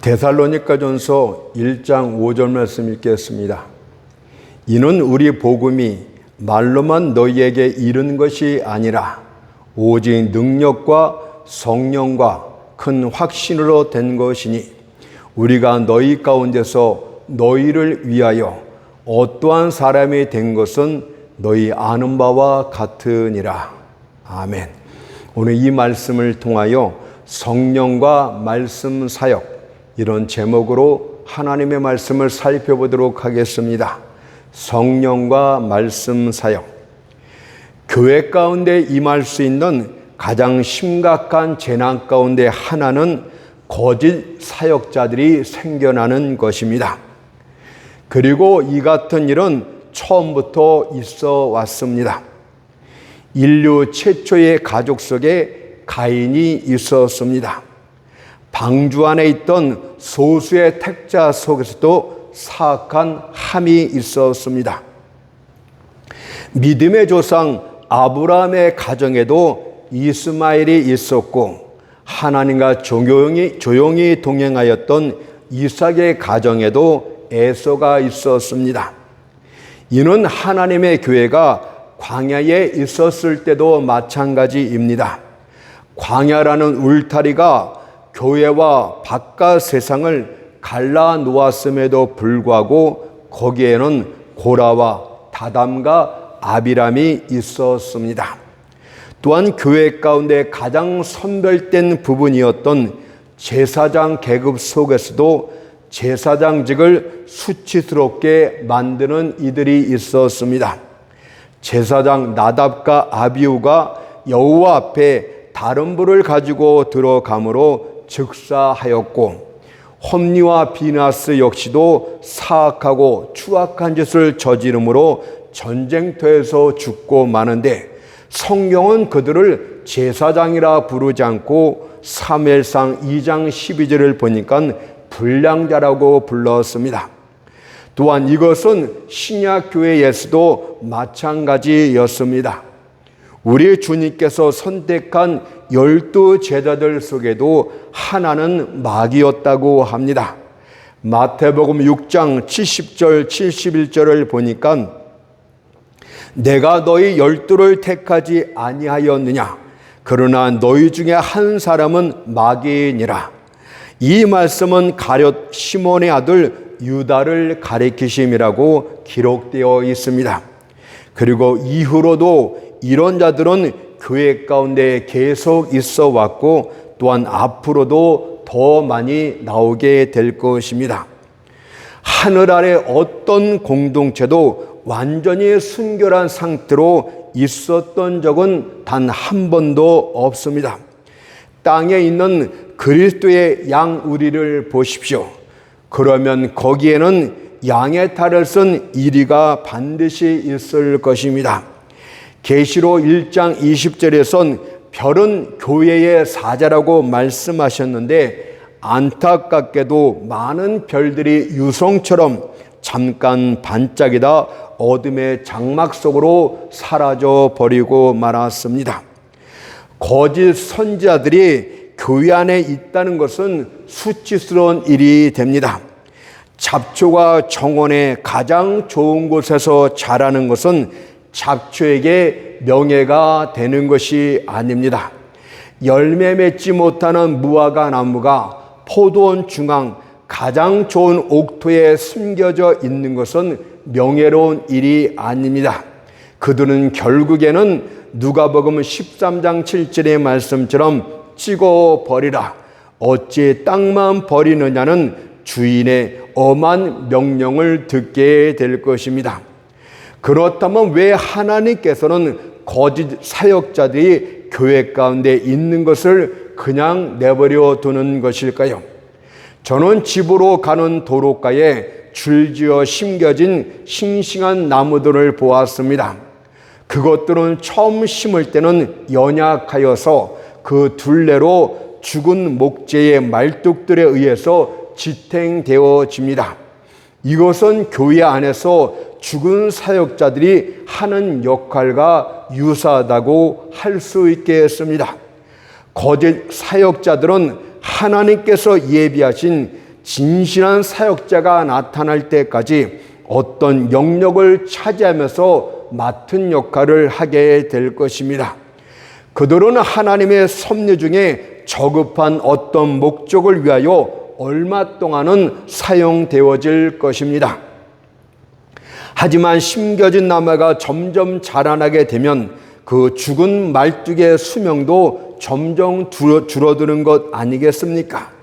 데살로니가전서 1장 5절 말씀 읽겠습니다. 이는 우리 복음이 말로만 너희에게 이른 것이 아니라 오직 능력과 성령과 큰 확신으로 된 것이니 우리가 너희 가운데서 너희를 위하여 어떠한 사람이 된 것은 너희 아는 바와 같으니라. 아멘. 오늘 이 말씀을 통하여 성령과 말씀 사역, 이런 제목으로 하나님의 말씀을 살펴보도록 하겠습니다. 성령과 말씀 사역. 교회 가운데 임할 수 있는 가장 심각한 재난 가운데 하나는 거짓 사역자들이 생겨나는 것입니다. 그리고 이 같은 일은 처음부터 있어 왔습니다. 인류 최초의 가족 속에 가인이 있었습니다. 방주 안에 있던 소수의 택자 속에서도 사악한 함이 있었습니다. 믿음의 조상 아브라함의 가정에도 이스마엘이 있었고, 하나님과 조용히 동행하였던 이삭의 가정에도 에서가 있었습니다. 이는 하나님의 교회가 광야에 있었을 때도 마찬가지입니다. 광야라는 울타리가 교회와 바깥 세상을 갈라 놓았음에도 불구하고 거기에는 고라와 다담과 아비람이 있었습니다. 또한 교회 가운데 가장 선별된 부분이었던 제사장 계급 속에서도 제사장직을 수치스럽게 만드는 이들이 있었습니다. 제사장 나답과 아비후가 여호와 앞에 다른 불을 가지고 들어가므로 즉사하였고, 홈리와 비나스 역시도 사악하고 추악한 짓을 저지름으로 전쟁터에서 죽고 마는데, 성경은 그들을 제사장이라 부르지 않고 사무엘상 2장 12절을 보니까 불량자라고 불렀습니다. 또한 이것은 신약 교회에서도 마찬가지였습니다. 우리 주님께서 선택한 12 제자들 속에도 하나는 마귀였다고 합니다. 마태복음 6장 70절 71절을 보니까 내가 너희 12를 택하지 아니하였느냐, 그러나 너희 중에 한 사람은 마귀니라. 이 말씀은 가룟 시몬의 아들 유다를 가리키심이라고 기록되어 있습니다. 그리고 이후로도 이런 자들은 교회 가운데 계속 있어 왔고, 또한 앞으로도 더 많이 나오게 될 것입니다. 하늘 아래 어떤 공동체도 완전히 순결한 상태로 있었던 적은 단 한 번도 없습니다. 땅에 있는 그리스도의 양우리를 보십시오. 그러면 거기에는 양의 탈을 쓴 이리가 반드시 있을 것입니다. 계시록 1장 20절에선 별은 교회의 사자라고 말씀하셨는데, 안타깝게도 많은 별들이 유성처럼 잠깐 반짝이다 어둠의 장막 속으로 사라져 버리고 말았습니다. 거짓 선지자들이 교회 안에 있다는 것은 수치스러운 일이 됩니다. 잡초가 정원의 가장 좋은 곳에서 자라는 것은 잡초에게 명예가 되는 것이 아닙니다. 열매 맺지 못하는 무화과 나무가 포도원 중앙 가장 좋은 옥토에 숨겨져 있는 것은 명예로운 일이 아닙니다. 그들은 결국에는 누가복음 13장 7절의 말씀처럼 찍어버리라. 어찌 땅만 버리느냐는 주인의 엄한 명령을 듣게 될 것입니다. 그렇다면 왜 하나님께서는 거짓 사역자들이 교회 가운데 있는 것을 그냥 내버려 두는 것일까요? 저는 집으로 가는 도로가에 줄지어 심겨진 싱싱한 나무들을 보았습니다. 그것들은 처음 심을 때는 연약하여서 그 둘레로 죽은 목재의 말뚝들에 의해서 지탱되어집니다. 이것은 교회 안에서 죽은 사역자들이 하는 역할과 유사하다고 할 수 있겠습니다. 거짓 사역자들은 하나님께서 예비하신 진실한 사역자가 나타날 때까지 어떤 영역을 차지하면서 맡은 역할을 하게 될 것입니다. 그들은 하나님의 섭리 중에 저급한 어떤 목적을 위하여 얼마 동안은 사용되어질 것입니다. 하지만 심겨진 나무가 점점 자라나게 되면 그 죽은 말뚝의 수명도 점점 줄어드는 것 아니겠습니까?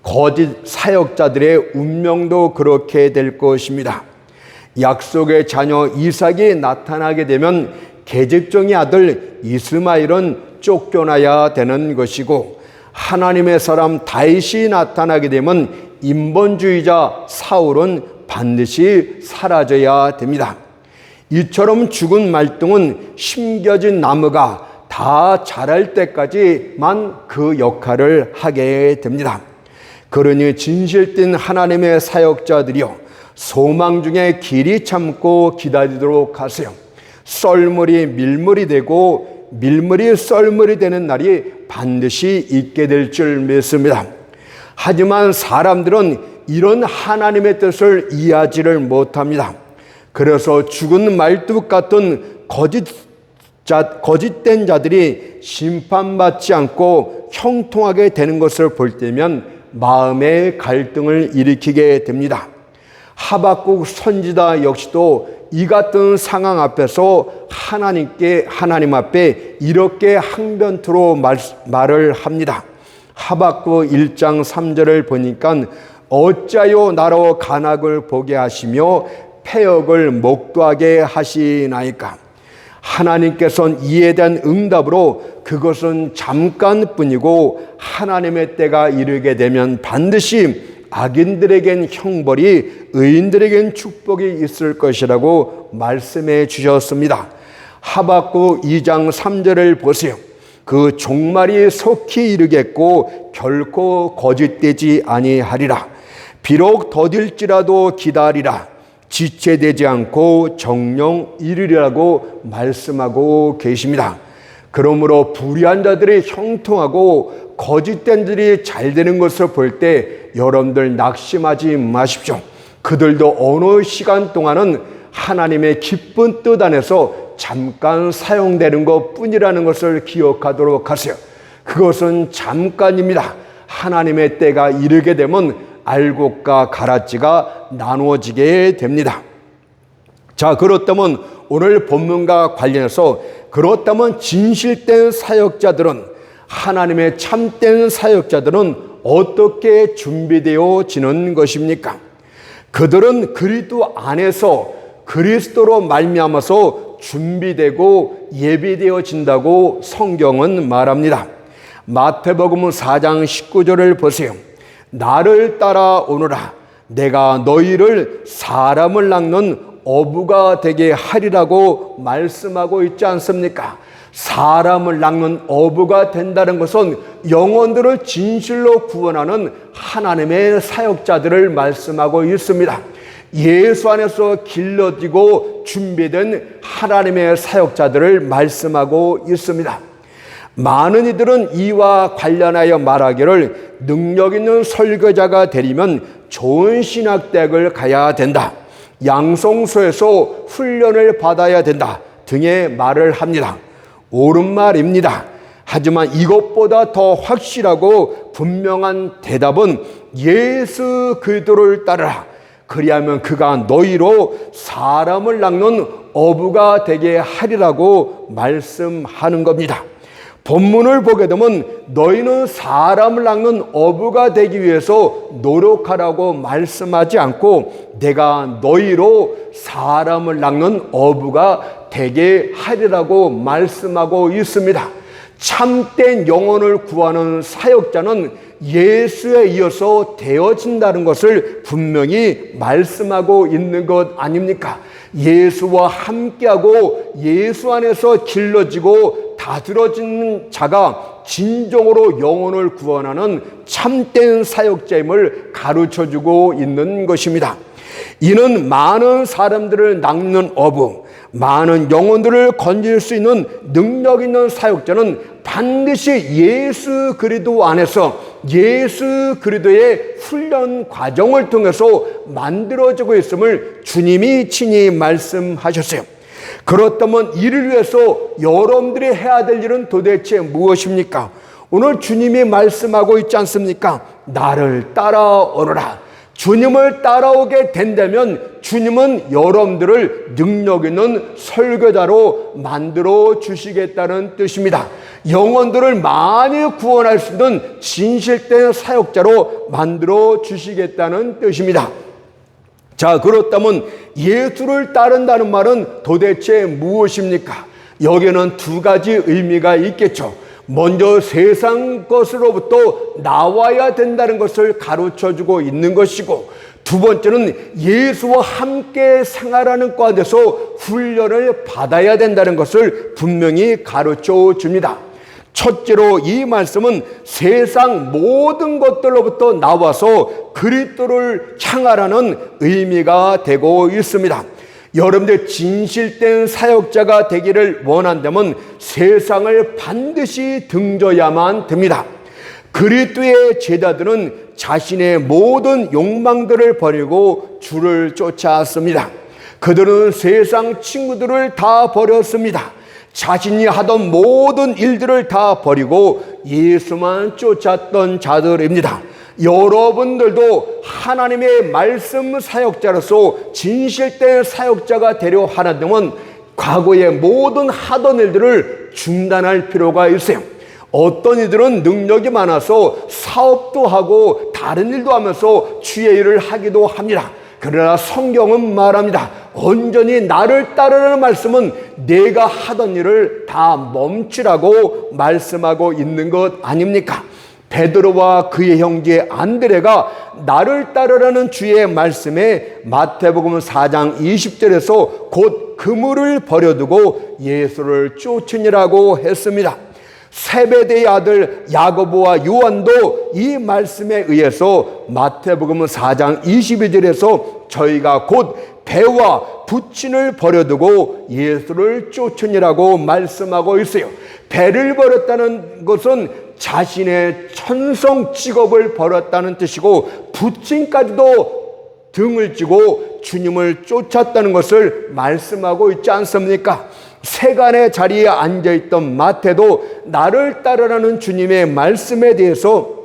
거짓 사역자들의 운명도 그렇게 될 것입니다. 약속의 자녀 이삭이 나타나게 되면 계집종의 아들 이스마엘은 쫓겨나야 되는 것이고, 하나님의 사람 다윗이 나타나게 되면 인본주의자 사울은 반드시 사라져야 됩니다. 이처럼 죽은 말등은 심겨진 나무가 다 자랄 때까지만 그 역할을 하게 됩니다. 그러니 진실된 하나님의 사역자들이여, 소망 중에 길이 참고 기다리도록 하세요. 썰물이 밀물이 되고 밀물이 썰물이 되는 날이 반드시 있게 될 줄 믿습니다. 하지만 사람들은 이런 하나님의 뜻을 이해하지를 못합니다. 그래서 죽은 말뚝 같은 거짓된 자들이 심판받지 않고 형통하게 되는 것을 볼 때면 마음의 갈등을 일으키게 됩니다. 하박국 선지자 역시도 이 같은 상황 앞에서 하나님 앞에 이렇게 항변토로 말을 합니다. 하박국 1장 3절을 보니까 어찌하여 나로 간악을 보게 하시며 패역을 목도하게 하시나이까. 하나님께서는 이에 대한 응답으로 그것은 잠깐뿐이고 하나님의 때가 이르게 되면 반드시 악인들에겐 형벌이, 의인들에겐 축복이 있을 것이라고 말씀해 주셨습니다. 하박국 2장 3절을 보세요. 그 종말이 속히 이르겠고 결코 거짓되지 아니하리라. 비록 더딜지라도 기다리라. 지체되지 않고 정령 이르리라고 말씀하고 계십니다. 그러므로 불의한 자들이 형통하고 거짓된 들이 잘 되는 것을 볼 때 여러분들 낙심하지 마십시오. 그들도 어느 시간 동안은 하나님의 기쁜 뜻 안에서 잠깐 사용되는 것 뿐이라는 것을 기억하도록 하세요. 그것은 잠깐입니다. 하나님의 때가 이르게 되면 알곡과 가라지가 나누어지게 됩니다. 자, 그렇다면 오늘 본문과 관련해서, 그렇다면 진실된 사역자들은, 하나님의 참된 사역자들은 어떻게 준비되어지는 것입니까? 그들은 그리스도 안에서 그리스도로 말미암아서 준비되고 예비되어진다고 성경은 말합니다. 마태복음 4장 19절을 보세요. 나를 따라오너라. 내가 너희를 사람을 낚는 어부가 되게 하리라고 말씀하고 있지 않습니까? 사람을 낚는 어부가 된다는 것은 영혼들을 진실로 구원하는 하나님의 사역자들을 말씀하고 있습니다. 예수 안에서 길러지고 준비된 하나님의 사역자들을 말씀하고 있습니다. 많은 이들은 이와 관련하여 말하기를 능력 있는 설교자가 되려면 좋은 신학대학을 가야 된다, 양성소에서 훈련을 받아야 된다 등의 말을 합니다. 옳은 말입니다. 하지만 이것보다 더 확실하고 분명한 대답은 예수 그리스도를 따르라. 그리하면 그가 너희로 사람을 낚는 어부가 되게 하리라고 말씀하는 겁니다. 본문을 보게 되면 너희는 사람을 낚는 어부가 되기 위해서 노력하라고 말씀하지 않고 내가 너희로 사람을 낚는 어부가 되게 하리라고 말씀하고 있습니다. 참된 영혼을 구하는 사역자는 예수에 이어서 되어진다는 것을 분명히 말씀하고 있는 것 아닙니까? 예수와 함께하고 예수 안에서 길러지고 다스러진 자가 진정으로 영혼을 구원하는 참된 사역자임을 가르쳐주고 있는 것입니다. 이는 많은 사람들을 낚는 어부, 많은 영혼들을 건질 수 있는 능력 있는 사역자는 반드시 예수 그리스도 안에서 예수 그리스도의 훈련 과정을 통해서 만들어지고 있음을 주님이 친히 말씀하셨어요. 그렇다면 이를 위해서 여러분들이 해야 될 일은 도대체 무엇입니까? 오늘 주님이 말씀하고 있지 않습니까? 나를 따라오너라. 주님을 따라오게 된다면 주님은 여러분들을 능력 있는 설교자로 만들어 주시겠다는 뜻입니다. 영혼들을 많이 구원할 수 있는 진실된 사역자로 만들어 주시겠다는 뜻입니다. 자, 그렇다면 예수를 따른다는 말은 도대체 무엇입니까? 여기에는 두 가지 의미가 있겠죠. 먼저 세상 것으로부터 나와야 된다는 것을 가르쳐주고 있는 것이고, 두 번째는 예수와 함께 생활하는 과정에서 훈련을 받아야 된다는 것을 분명히 가르쳐 줍니다. 첫째로 이 말씀은 세상 모든 것들로부터 나와서 그리스도를 향하라는 의미가 되고 있습니다. 여러분들 진실된 사역자가 되기를 원한다면 세상을 반드시 등져야만 됩니다. 그리스도의 제자들은 자신의 모든 욕망들을 버리고 주를 쫓아왔습니다. 그들은 세상 친구들을 다 버렸습니다. 자신이 하던 모든 일들을 다 버리고 예수만 쫓았던 자들입니다. 여러분들도 하나님의 말씀 사역자로서 진실된 사역자가 되려 하려면 과거의 모든 하던 일들을 중단할 필요가 있어요. 어떤 이들은 능력이 많아서 사업도 하고 다른 일도 하면서 주의 일을 하기도 합니다. 그러나 성경은 말합니다. 온전히 나를 따르라는 말씀은 내가 하던 일을 다 멈추라고 말씀하고 있는 것 아닙니까? 베드로와 그의 형제 안드레가 나를 따르라는 주의 말씀에 마태복음 4장 20절에서 곧 그물을 버려두고 예수를 쫓으니라고 했습니다. 세베대의 아들 야고보와 요한도 이 말씀에 의해서 마태복음 4장 22절에서 저희가 곧 배와 부친을 버려두고 예수를 쫓으니라고 말씀하고 있어요. 배를 버렸다는 것은 자신의 천성 직업을 버렸다는 뜻이고, 부친까지도 등을 쥐고 주님을 쫓았다는 것을 말씀하고 있지 않습니까? 세간의 자리에 앉아있던 마태도 나를 따르라는 주님의 말씀에 대해서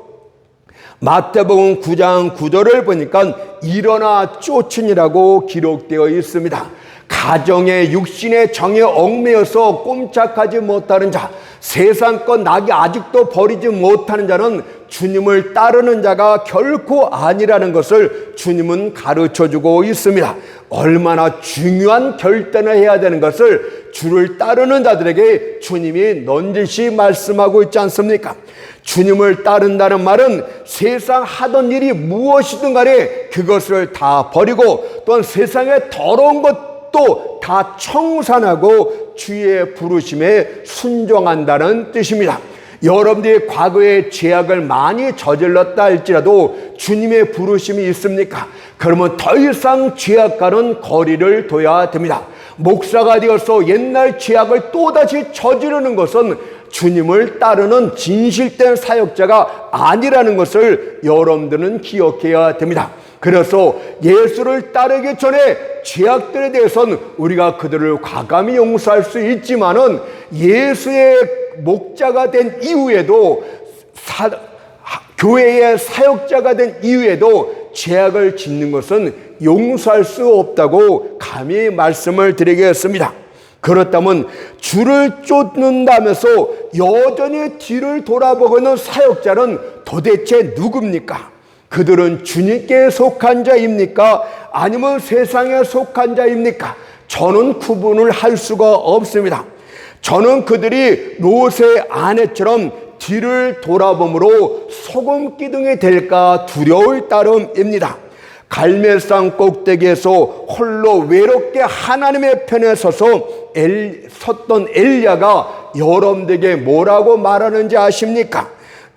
마태복음 9장 9절을 보니까 일어나 쫓으니라고 기록되어 있습니다. 가정의 육신의 정에 얽매여서 꼼짝하지 못하는 자, 세상 것 낙이 아직도 버리지 못하는 자는 주님을 따르는 자가 결코 아니라는 것을 주님은 가르쳐주고 있습니다. 얼마나 중요한 결단을 해야 되는 것을 주를 따르는 자들에게 주님이 넌지시 말씀하고 있지 않습니까? 주님을 따른다는 말은 세상 하던 일이 무엇이든 간에 그것을 다 버리고, 또한 세상의 더러운 것도 다 청산하고 주의 부르심에 순종한다는 뜻입니다. 여러분들이 과거에 죄악을 많이 저질렀다 할지라도 주님의 부르심이 있습니까? 그러면 더 이상 죄악과는 거리를 둬야 됩니다. 목사가 되어서 옛날 죄악을 또다시 저지르는 것은 주님을 따르는 진실된 사역자가 아니라는 것을 여러분들은 기억해야 됩니다. 그래서 예수를 따르기 전에 죄악들에 대해서는 우리가 그들을 과감히 용서할 수 있지만은 예수의 목자가 된 이후에도 교회의 사역자가 된 이후에도 죄악을 짓는 것은 용서할 수 없다고 감히 말씀을 드리겠습니다. 그렇다면 주를 쫓는다면서 여전히 뒤를 돌아보고 있는 사역자는 도대체 누굽니까? 그들은 주님께 속한 자입니까? 아니면 세상에 속한 자입니까? 저는 구분을 할 수가 없습니다. 저는 그들이 롯의 아내처럼 뒤를 돌아봄으로 소금 기둥이 될까 두려울 따름입니다. 갈멜산 꼭대기에서 홀로 외롭게 하나님의 편에 섰던 엘리야가 여러분들에게 뭐라고 말하는지 아십니까?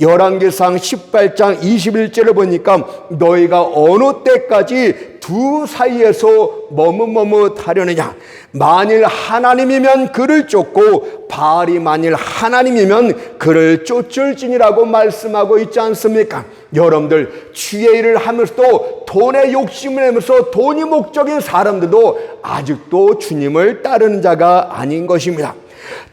열왕기상 18장 21절을 보니까 너희가 어느 때까지 두 사이에서 머뭇머뭇하려느냐. 만일 하나님이면 그를 쫓고 바알이 만일 하나님이면 그를 쫓을지니라고 말씀하고 있지 않습니까? 여러분들 주의 일을 하면서도 돈에 욕심을 내면서 돈이 목적인 사람들도 아직도 주님을 따르는 자가 아닌 것입니다.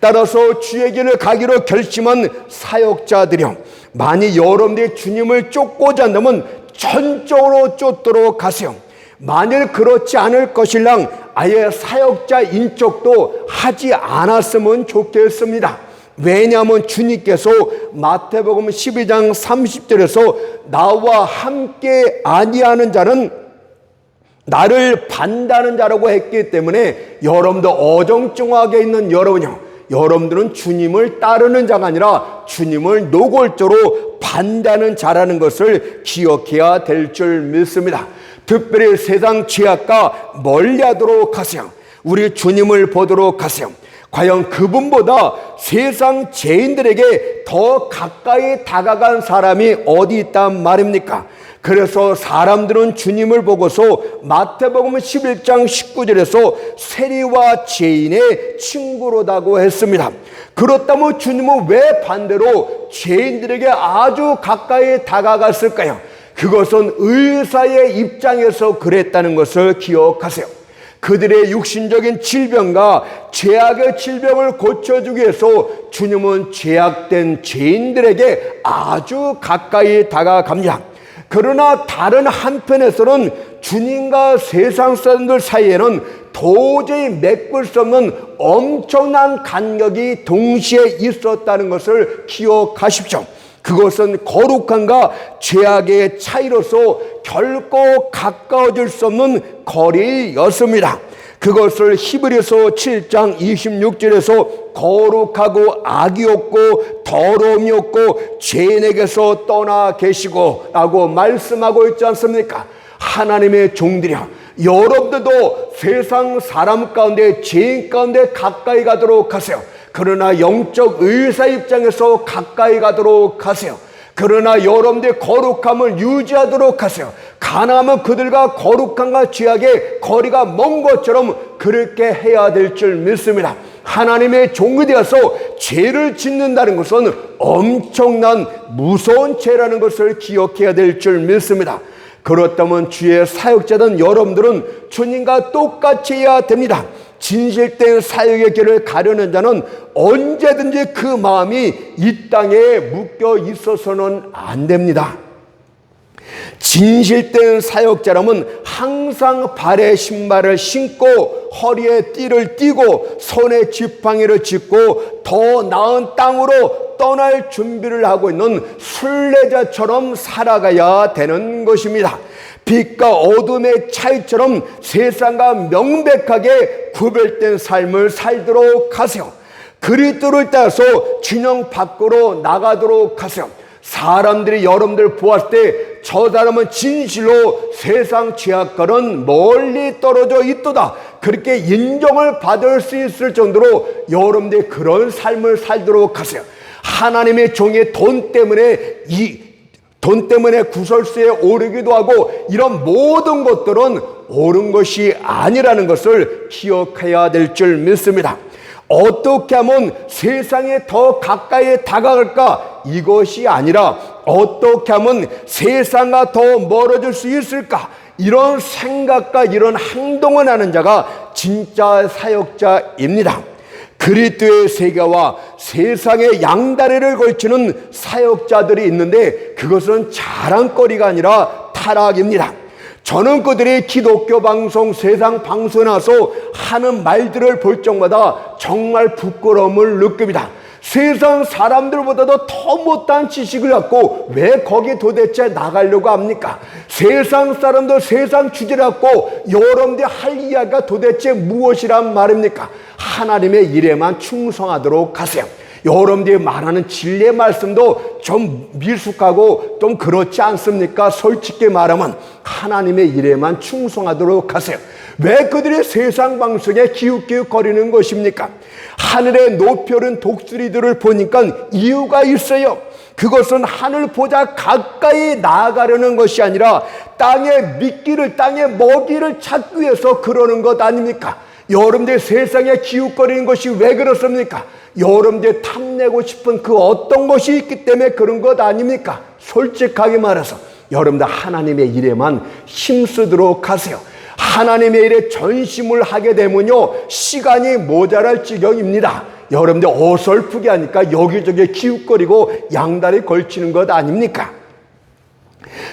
따라서 주의 길을 가기로 결심한 사역자들이요, 만일 여러분들이 주님을 쫓고자 한다면 전적으로 쫓도록 하세요. 만일 그렇지 않을 것일랑 아예 사역자 인척도 하지 않았으면 좋겠습니다. 왜냐하면 주님께서 마태복음 12장 30절에서 나와 함께 아니하는 자는 나를 반다는 자라고 했기 때문에 여러분들 어정쩡하게 있는 여러분들은 주님을 따르는 자가 아니라 주님을 노골적으로 반다는 자라는 것을 기억해야 될 줄 믿습니다. 특별히 세상 죄악과 멀리하도록 하세요. 우리 주님을 보도록 하세요. 과연 그분보다 세상 죄인들에게 더 가까이 다가간 사람이 어디 있단 말입니까? 그래서 사람들은 주님을 보고서 마태복음 11장 19절에서 세리와 죄인의 친구로다고 했습니다. 그렇다면 주님은 왜 반대로 죄인들에게 아주 가까이 다가갔을까요? 그것은 의사의 입장에서 그랬다는 것을 기억하세요. 그들의 육신적인 질병과 죄악의 질병을 고쳐주기 위해서 주님은 죄악된 죄인들에게 아주 가까이 다가갑니다. 그러나 다른 한편에서는 주님과 세상 사람들 사이에는 도저히 메꿀 수 없는 엄청난 간격이 동시에 있었다는 것을 기억하십시오. 그것은 거룩함과 죄악의 차이로서 결코 가까워질 수 없는 거리였습니다. 그것을 히브리서 7장 26절에서 거룩하고 악이 없고 더러움이 없고 죄인에게서 떠나 계시고 라고 말씀하고 있지 않습니까? 하나님의 종들이여, 여러분들도 세상 사람 가운데 죄인 가운데 가까이 가도록 하세요. 그러나 영적 의사 입장에서 가까이 가도록 하세요. 그러나 여러분들의 거룩함을 유지하도록 하세요. 가능하면 그들과 거룩함과 죄악의 거리가 먼 것처럼 그렇게 해야 될 줄 믿습니다. 하나님의 종이 되어서 죄를 짓는다는 것은 엄청난 무서운 죄라는 것을 기억해야 될 줄 믿습니다. 그렇다면 주의 사역자든 여러분들은 주님과 똑같이 해야 됩니다. 진실된 사역의 길을 가려는 자는 언제든지 그 마음이 이 땅에 묶여 있어서는 안 됩니다. 진실된 사역자라면 항상 발에 신발을 신고 허리에 띠를 띠고 손에 지팡이를 짚고 더 나은 땅으로 떠날 준비를 하고 있는 순례자처럼 살아가야 되는 것입니다. 빛과 어둠의 차이처럼 세상과 명백하게 구별된 삶을 살도록 하세요. 그리스도를 따라서 진영 밖으로 나가도록 하세요. 사람들이 여러분들 보았을 때 저 사람은 진실로 세상 죄악과는 멀리 떨어져 있도다, 그렇게 인정을 받을 수 있을 정도로 여러분들이 그런 삶을 살도록 하세요. 하나님의 종의 돈 때문에 구설수에 오르기도 하고 이런 모든 것들은 옳은 것이 아니라는 것을 기억해야 될 줄 믿습니다. 어떻게 하면 세상에 더 가까이 다가갈까? 이것이 아니라 어떻게 하면 세상과 더 멀어질 수 있을까? 이런 생각과 이런 행동을 하는 자가 진짜 사역자입니다. 그리스도의 세계와 세상의 양다리를 걸치는 사역자들이 있는데 그것은 자랑거리가 아니라 타락입니다. 저는 그들이 기독교 방송, 세상 방송에 나와서 하는 말들을 볼 적마다 정말 부끄러움을 느낍니다. 세상 사람들보다도 더 못한 지식을 갖고 왜 거기 도대체 나가려고 합니까? 세상 사람들 세상 주제를 갖고 여러분들이 할 이야기가 도대체 무엇이란 말입니까? 하나님의 일에만 충성하도록 하세요. 여러분들이 말하는 진리의 말씀도 좀 미숙하고 좀 그렇지 않습니까? 솔직히 말하면 하나님의 일에만 충성하도록 하세요. 왜 그들이 세상 방송에 기웃기웃거리는 것입니까? 하늘에 높이 오른 독수리들을 보니까 이유가 있어요. 그것은 하늘 보좌 가까이 나아가려는 것이 아니라 땅의 미끼를, 땅의 먹이를 찾기 위해서 그러는 것 아닙니까? 여러분들 세상에 기웃거리는 것이 왜 그렇습니까? 여러분들 탐내고 싶은 그 어떤 것이 있기 때문에 그런 것 아닙니까? 솔직하게 말해서 여러분들 하나님의 일에만 힘쓰도록 하세요. 하나님의 일에 전심을 하게 되면요, 시간이 모자랄 지경입니다. 여러분들 어설프게 하니까 여기저기 기웃거리고 양다리 걸치는 것 아닙니까?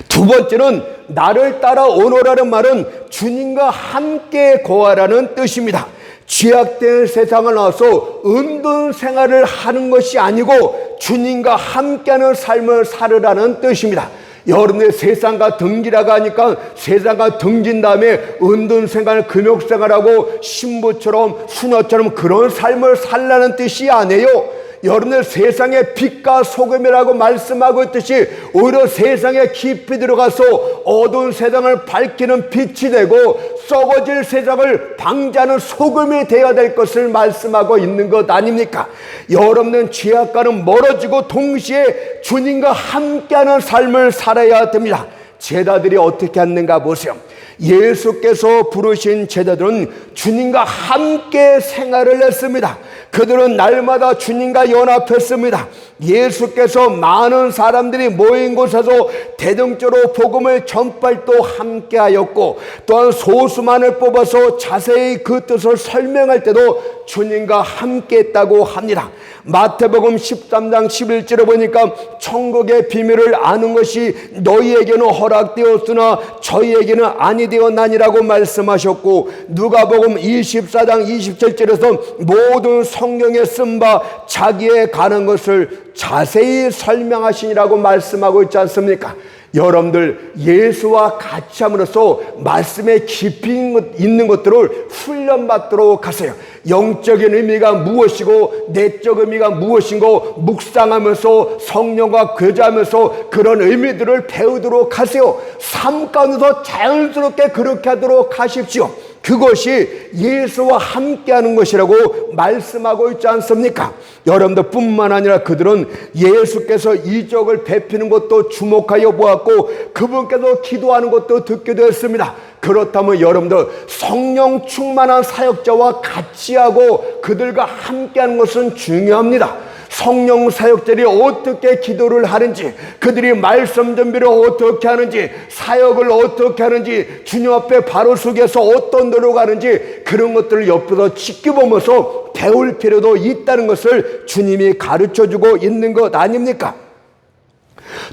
두 번째는 나를 따라 오너라는 말은 주님과 함께 거하라는 뜻입니다. 죄악된 세상을 나와서 은둔 생활을 하는 것이 아니고 주님과 함께하는 삶을 살으라는 뜻입니다. 여러분의 세상과 등기라고 하니까 세상과 등진 다음에 은둔 생활, 금욕 생활하고 신부처럼 수녀처럼 그런 삶을 살라는 뜻이 아니에요. 여러분들 세상의 빛과 소금이라고 말씀하고 있듯이 오히려 세상에 깊이 들어가서 어두운 세상을 밝히는 빛이 되고 썩어질 세상을 방지하는 소금이 되어야 될 것을 말씀하고 있는 것 아닙니까? 여러분은 죄악과는 멀어지고 동시에 주님과 함께하는 삶을 살아야 됩니다. 제자들이 어떻게 했는가 보세요. 예수께서 부르신 제자들은 주님과 함께 생활을 했습니다. 그들은 날마다 주님과 연합했습니다. 예수께서 많은 사람들이 모인 곳에서 대등적으로 복음을 전파할 또 함께하였고, 또한 소수만을 뽑아서 자세히 그 뜻을 설명할 때도 주님과 함께했다고 합니다. 마태복음 13장 11절에 보니까 천국의 비밀을 아는 것이 너희에게는 허락되었으나 저희에게는 아니 되었나니라고 말씀하셨고, 누가복음 24장 27절에서 모든 성경에 쓴 바 자기의 가는 것을 자세히 설명하시니라고 말씀하고 있지 않습니까? 여러분들 예수와 같이 함으로써 말씀에 깊이 있는 것들을 훈련받도록 하세요. 영적인 의미가 무엇이고 내적 의미가 무엇인고 묵상하면서 성령과 교제하면서 그런 의미들을 배우도록 하세요. 삶 가운데서 자연스럽게 그렇게 하도록 하십시오. 그것이 예수와 함께하는 것이라고 말씀하고 있지 않습니까? 여러분들 뿐만 아니라 그들은 예수께서 이적을 베푸는 것도 주목하여 보았고 그분께서 기도하는 것도 듣게 되었습니다. 그렇다면 여러분들 성령 충만한 사역자와 같이 하고 그들과 함께하는 것은 중요합니다. 성령 사역자들이 어떻게 기도를 하는지, 그들이 말씀 준비를 어떻게 하는지, 사역을 어떻게 하는지, 주님 앞에 바로 서서 어떤 노력을 하는지 그런 것들을 옆에서 지켜보면서 배울 필요도 있다는 것을 주님이 가르쳐주고 있는 것 아닙니까?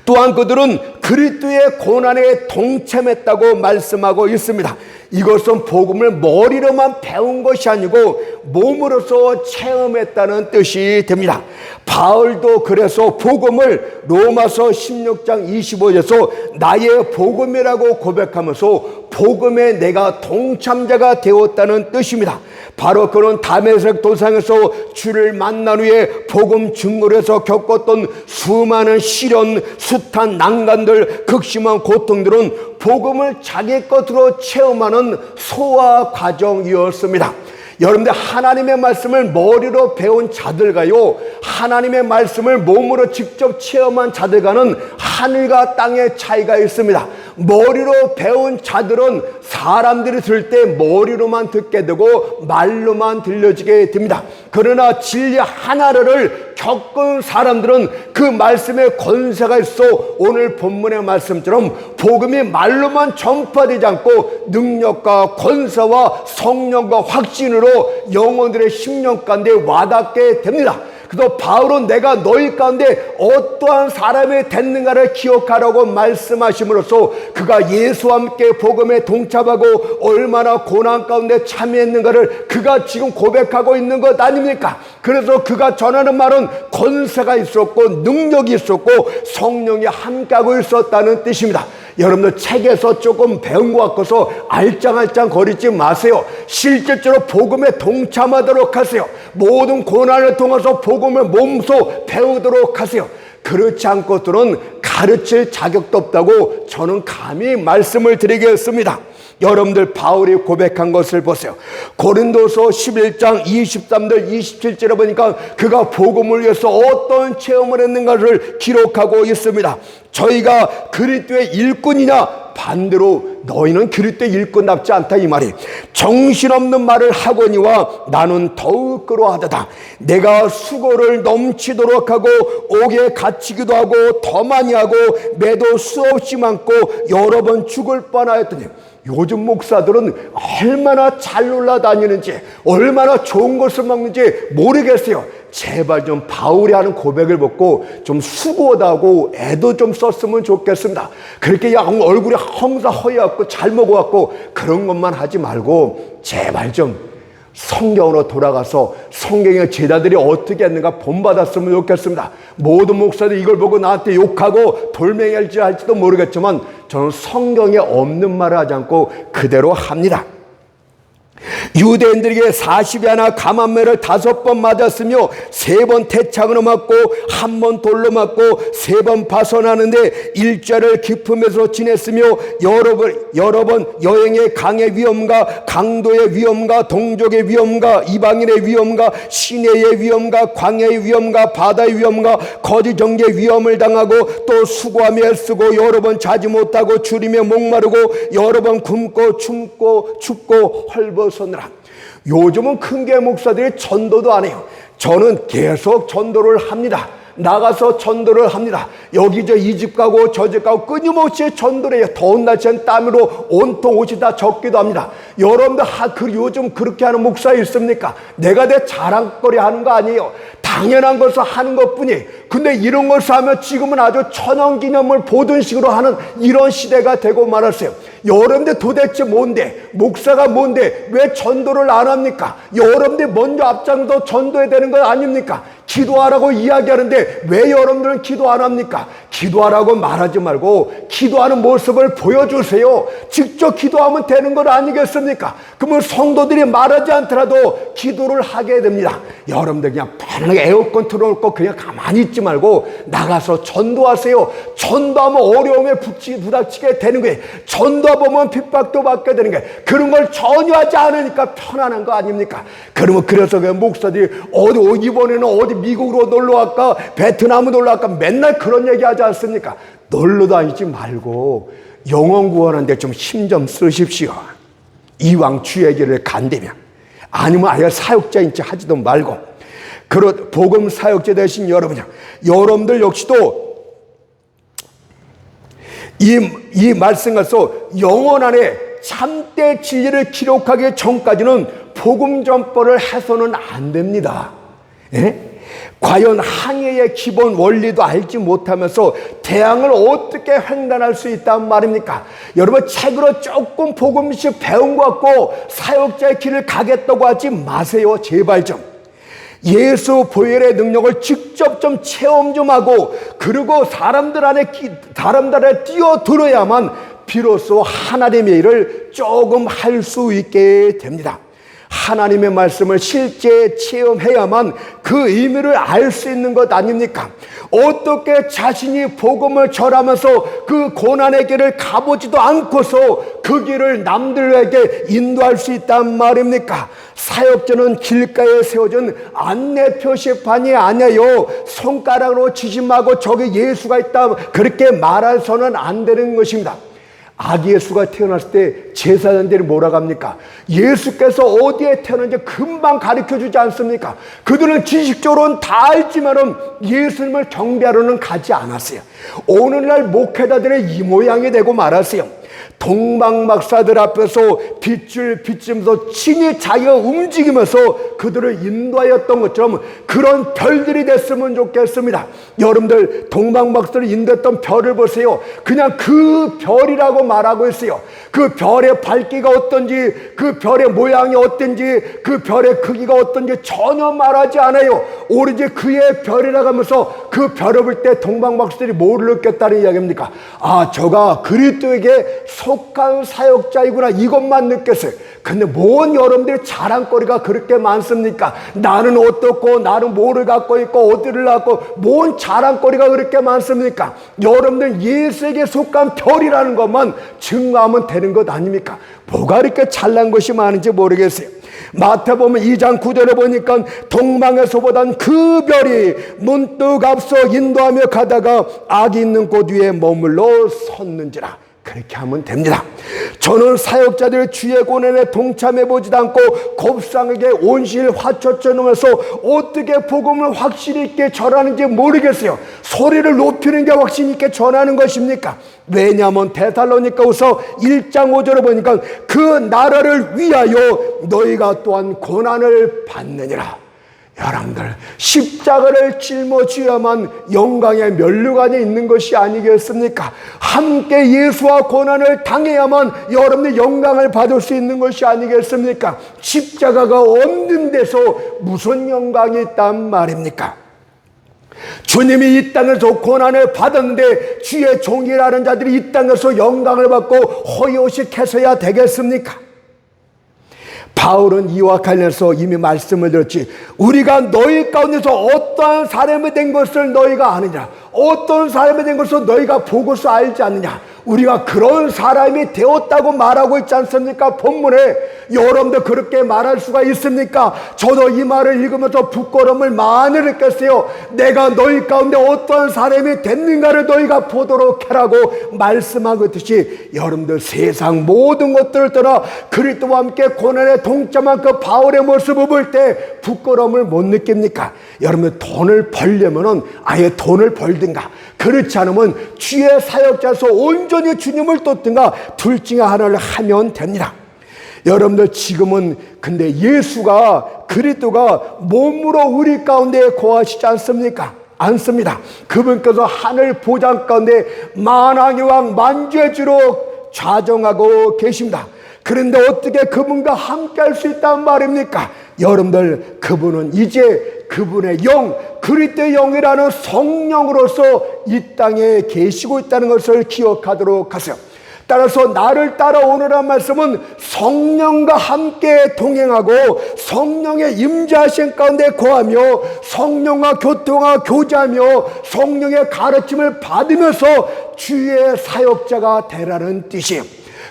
또한 그들은 그리스도의 고난에 동참했다고 말씀하고 있습니다. 이것은 복음을 머리로만 배운 것이 아니고 몸으로서 체험했다는 뜻이 됩니다. 바울도 그래서 복음을 로마서 16장 25절에서 나의 복음이라고 고백하면서 복음에 내가 동참자가 되었다는 뜻입니다. 바로 그런 다메섹 도상에서 주를 만난 후에 복음 증거를 해서 겪었던 수많은 시련, 숱한 난간들, 극심한 고통들은 복음을 자기 것으로 체험하는 소화 과정이었습니다. 여러분들 하나님의 말씀을 머리로 배운 자들과요, 하나님의 말씀을 몸으로 직접 체험한 자들과는 하늘과 땅의 차이가 있습니다. 머리로 배운 자들은 사람들이 들을 때 머리로만 듣게 되고 말로만 들려지게 됩니다. 그러나 진리 하나를 겪은 사람들은 그 말씀에 권세가 있어 오늘 본문의 말씀처럼 복음이 말로만 전파되지 않고 능력과 권세와 성령과 확신으로 영혼들의 심령 가운데 와닿게 됩니다. 그래서 바울은 내가 너희 가운데 어떠한 사람이 됐는가를 기억하라고 말씀하심으로써 그가 예수와 함께 복음에 동참하고 얼마나 고난 가운데 참여했는가를 그가 지금 고백하고 있는 것 아닙니까? 그래서 그가 전하는 말은 권세가 있었고 능력이 있었고 성령이 함께하고 있었다는 뜻입니다. 여러분들 책에서 조금 배운 것 같아서 알짱알짱 거리지 마세요. 실질적으로 복음에 동참하도록 하세요. 모든 고난을 통해서 복음을 몸소 배우도록 하세요. 그렇지 않고들은 가르칠 자격도 없다고 저는 감히 말씀을 드리겠습니다. 여러분들 바울이 고백한 것을 보세요. 고린도서 11장 23절 27절에 보니까 그가 복음을 위해서 어떤 체험을 했는가를 기록하고 있습니다. 저희가 그리스도의 일꾼이냐? 반대로 너희는 그리스도의 일꾼답지 않다, 이 말이. 정신없는 말을 하거니와 나는 더욱 그러하도다. 내가 수고를 넘치도록 하고 옥에 갇히기도 하고 더 많이 하고 매도 수없이 많고 여러 번 죽을 뻔하였더니, 요즘 목사들은 얼마나 잘 놀라다니는지 얼마나 좋은 것을 먹는지 모르겠어요. 제발 좀 바울이 하는 고백을 듣고 좀 수고하다고 애도 좀 썼으면 좋겠습니다. 그렇게 얼굴이 항상 허옇고 잘 먹어갖고 그런 것만 하지 말고 제발 좀 성경으로 돌아가서 성경의 제자들이 어떻게 했는가 본받았으면 좋겠습니다. 모든 목사들이 이걸 보고 나한테 욕하고 돌멩이 할지도 모르겠지만 저는 성경에 없는 말을 하지 않고 그대로 합니다. 유대인들에게 40이 하나 감한매를 5번 맞았으며 3번 태창으로 맞고 1번 돌로 맞고 3번 파손하는데 일자를 기품에서 지냈으며 여러 번 여행의 강의 위험과 강도의 위험과 동족의 위험과 이방인의 위험과 시내의 위험과 광야의 위험과 바다의 위험과 거짓 정죄의 위험을 당하고 또 수고하며 애쓰고 여러 번 자지 못하고 줄이며 목마르고 여러 번 굶고 춥고 헐벗었느라. 요즘은 큰 교회 목사들이 전도도 안 해요. 저는 계속 전도를 합니다. 나가서 전도를 합니다. 여기 이 집 가고 저 집 가고 끊임없이 전도를 해요. 더운 날씨엔 땀으로 온통 옷이 다 젖기도 합니다. 여러분들 요즘 그렇게 하는 목사 있습니까? 내가 내 자랑거리 하는 거 아니에요. 당연한 것을 하는 것뿐이. 근데 이런 것을 하면 지금은 아주 천연기념을 보던 식으로 하는 이런 시대가 되고 말았어요. 여러분들 도대체 뭔데? 목사가 뭔데? 왜 전도를 안 합니까? 여러분들 먼저 앞장서 전도해야 되는 거 아닙니까? 기도하라고 이야기하는데 왜 여러분들은 기도 안 합니까? 기도하라고 말하지 말고 기도하는 모습을 보여주세요. 직접 기도하면 되는 건 아니겠습니까? 그러면 성도들이 말하지 않더라도 기도를 하게 됩니다. 여러분들 그냥 편하게 에어컨 틀어놓고 그냥 가만히 있지 말고 나가서 전도하세요. 전도하면 어려움에 부닥치게 되는 거예요. 전도하면 핍박도 받게 되는 거예요. 그런 걸 전혀 하지 않으니까 편안한 거 아닙니까? 그래서 목사들이 이번에는 어디 미국으로 놀러 갈까? 베트남으로 놀러 갈까? 맨날 그런 얘기 하지 않습니까? 놀러 다니지 말고 영혼 구원하는 데 좀 힘 좀 쓰십시오. 이왕 주의 길을 간다면. 아니면 아예 사역자인 척 하지도 말고. 복음 사역자 되신 여러분들 역시도 이 말씀 가서 영혼 안에 참된 진리를 기록하기 전까지는 복음 전파를 해서는 안 됩니다. 예? 과연 항해의 기본 원리도 알지 못하면서 대항을 어떻게 횡단할 수 있단 말입니까? 여러분 책으로 조금 복음씩 배운 것 같고 사역자의 길을 가겠다고 하지 마세요. 제발 좀. 예수 보혈의 능력을 직접 좀 체험 좀 하고 그리고 사람들 안에 뛰어들어야만 비로소 하나님의 일을 조금 할 수 있게 됩니다. 하나님의 말씀을 실제 체험해야만 그 의미를 알 수 있는 것 아닙니까? 어떻게 자신이 복음을 전하면서 그 고난의 길을 가보지도 않고서 그 길을 남들에게 인도할 수 있단 말입니까? 사역자는 길가에 세워진 안내 표시판이 아니에요. 손가락으로 지짐하고 저기 예수가 있다 그렇게 말해서는 안 되는 것입니다. 아기 예수가 태어났을 때 제사장들이 뭐라고 합니까? 예수께서 어디에 태어났는지 금방 가르쳐주지 않습니까? 그들은 지식적으로는 다 알지만은 예수님을 경배하러는 가지 않았어요. 오늘날 목회자들의 이 모양이 되고 말았어요. 동방박사들 앞에서 빗줄 빗지면서 친히 자기가 움직이면서 그들을 인도하였던 것처럼 그런 별들이 됐으면 좋겠습니다. 여러분들 동방박사를 인도했던 별을 보세요. 그냥 그 별이라고 말하고 있어요. 그 별의 밝기가 어떤지, 그 별의 모양이 어떤지, 그 별의 크기가 어떤지 전혀 말하지 않아요. 오로지 그의 별이라고 하면서 그 별을 볼 때 동방박사들이 뭐를 느꼈다는 이야기입니까? 아, 저가 그리스도에게 속한 사역자이구나, 이것만 느꼈어요. 근데 뭔 여러분들의 자랑거리가 그렇게 많습니까? 나는 어떻고, 나는 뭐를 갖고 있고, 어디를 갖고, 뭔 자랑거리가 그렇게 많습니까? 여러분들 예수에게 속한 별이라는 것만 증거하면 되는 것 아닙니까? 뭐가 이렇게 잘난 것이 많은지 모르겠어요. 마태복음 2장 9절에 보니까 동방에서보단 그 별이 문득 앞서 인도하며 가다가 악이 있는 곳 위에 머물러 섰는지라. 그렇게 하면 됩니다. 저는 사역자들 주의 고난에 동참해보지도 않고 곱상에게 온실 화초처럼해서 어떻게 복음을 확실히 있게 전하는지 모르겠어요. 소리를 높이는 게 확신 있게 전하는 것입니까? 왜냐하면 데살로니가후서 1장 5절에 보니까 그 나라를 위하여 너희가 또한 고난을 받느니라. 여러분들, 십자가를 짊어져야만 영광의 면류관에 있는 것이 아니겠습니까? 함께 예수와 고난을 당해야만 여러분들 영광을 받을 수 있는 것이 아니겠습니까? 십자가가 없는 데서 무슨 영광이 있단 말입니까? 주님이 이 땅에서 고난을 받았는데 주의 종이라는 자들이 이 땅에서 영광을 받고 호의호식해서야 되겠습니까? 바울은 이와 관련해서 이미 말씀을 드렸지. 우리가 너희 가운데서 어떠한 사람이 된 것을 너희가 아느냐, 어떤 사람이 된 것을 너희가 보고서 알지 않느냐. 우리가 그런 사람이 되었다고 말하고 있지 않습니까? 본문에. 여러분들 그렇게 말할 수가 있습니까? 저도 이 말을 읽으면서 부끄러움을 많이 느꼈어요. 내가 너희 가운데 어떠한 사람이 됐는가를 너희가 보도록 해라고 말씀하고 있듯이, 여러분들 세상 모든 것들을 떠나 그리스도와 함께 고난에 동참한 그 바울의 모습을 볼 때 부끄러움을 못 느낍니까? 여러분들 돈을 벌려면은 아예 돈을 벌든가, 그렇지 않으면 주의 사역자에서 온전히 주님을 쫓든가, 둘 중에 하나를 하면 됩니다. 여러분들 지금은 근데 예수가, 그리스도가 몸으로 우리 가운데 거하시지 않습니까? 않습니다. 그분께서 하늘 보좌 가운데 만왕의 왕 만주의 주로 좌정하고 계십니다. 그런데 어떻게 그분과 함께 할 수 있단 말입니까? 여러분들, 그분은 이제 그분의 영, 그리스도의 영이라는 성령으로서 이 땅에 계시고 있다는 것을 기억하도록 하세요. 따라서 나를 따라오느란 말씀은 성령과 함께 동행하고 성령의 임재하신 가운데 거하며 성령과 교통하고 교제하며 성령의 가르침을 받으면서 주의 사역자가 되라는 뜻이에요.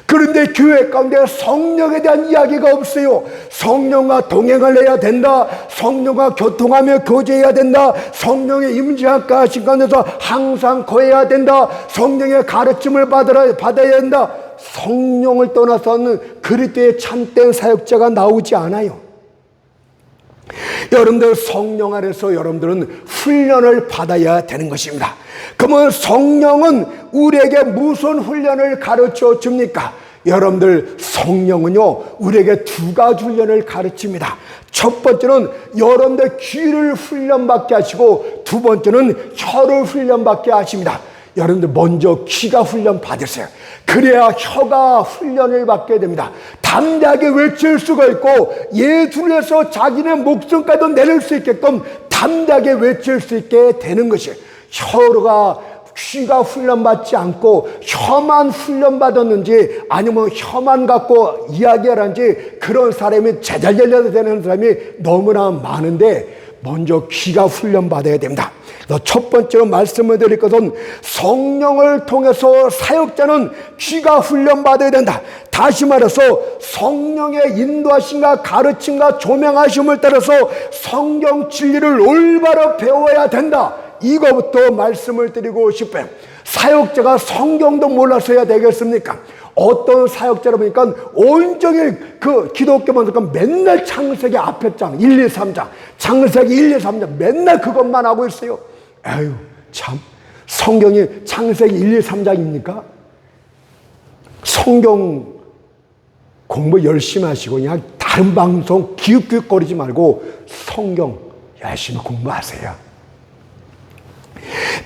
그런데 교회 가운데 성령에 대한 이야기가 없어요. 성령과 동행을 해야 된다, 성령과 교통하며 교제해야 된다, 성령의 임재하가 하신 가운데서 항상 거해야 된다, 성령의 가르침을 받아야 된다. 성령을 떠나서는 그리스도의 참된 사역자가 나오지 않아요. 여러분들, 성령 안에서 여러분들은 훈련을 받아야 되는 것입니다. 그러면 성령은 우리에게 무슨 훈련을 가르쳐 줍니까? 여러분들, 성령은요 우리에게 두 가지 훈련을 가르칩니다. 첫 번째는 여러분들 귀를 훈련받게 하시고, 두 번째는 혀를 훈련받게 하십니다. 여러분들 먼저 귀가 훈련 받으세요. 그래야 혀가 훈련을 받게 됩니다. 담대하게 외칠 수가 있고, 예수를 위해서 자기의 목숨까지도 내릴 수 있게끔 담대하게 외칠 수 있게 되는 것이에요. 귀가 훈련받지 않고 혀만 훈련받았는지, 아니면 혀만 갖고 이야기하는지, 그런 사람이 제잘되려도 되는 사람이 너무나 많은데, 먼저 귀가 훈련받아야 됩니다. 첫 번째로 말씀을 드릴 것은, 성령을 통해서 사역자는 귀가 훈련받아야 된다. 다시 말해서 성령의 인도하심과 가르침과 조명하심을 따라서 성경 진리를 올바로 배워야 된다. 이거부터 말씀을 드리고 싶어요. 사역자가 성경도 몰라서야 되겠습니까? 어떤 사역자라 보니까 온종일 그 기독교만 듣고 맨날 창세기 앞에 장 1, 2, 3장, 창세기 1, 2, 3장 맨날 그것만 하고 있어요. 에휴, 참, 성경이 창세기 1, 2, 3장입니까? 성경 공부 열심히 하시고 그냥 다른 방송 기웃기웃거리지 말고 성경 열심히 공부하세요.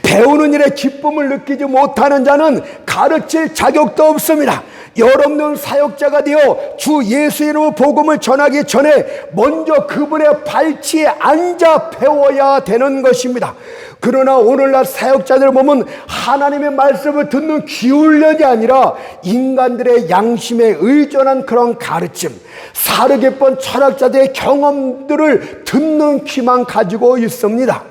배우는 일에 기쁨을 느끼지 못하는 자는 가르칠 자격도 없습니다. 여러분들은 사역자가 되어 주 예수의 이름으로 복음을 전하기 전에 먼저 그분의 발치에 앉아 배워야 되는 것입니다. 그러나 오늘날 사역자들 보면 하나님의 말씀을 듣는 기울력이 아니라 인간들의 양심에 의존한 그런 가르침, 사르게뻔 철학자들의 경험들을 듣는 귀만 가지고 있습니다.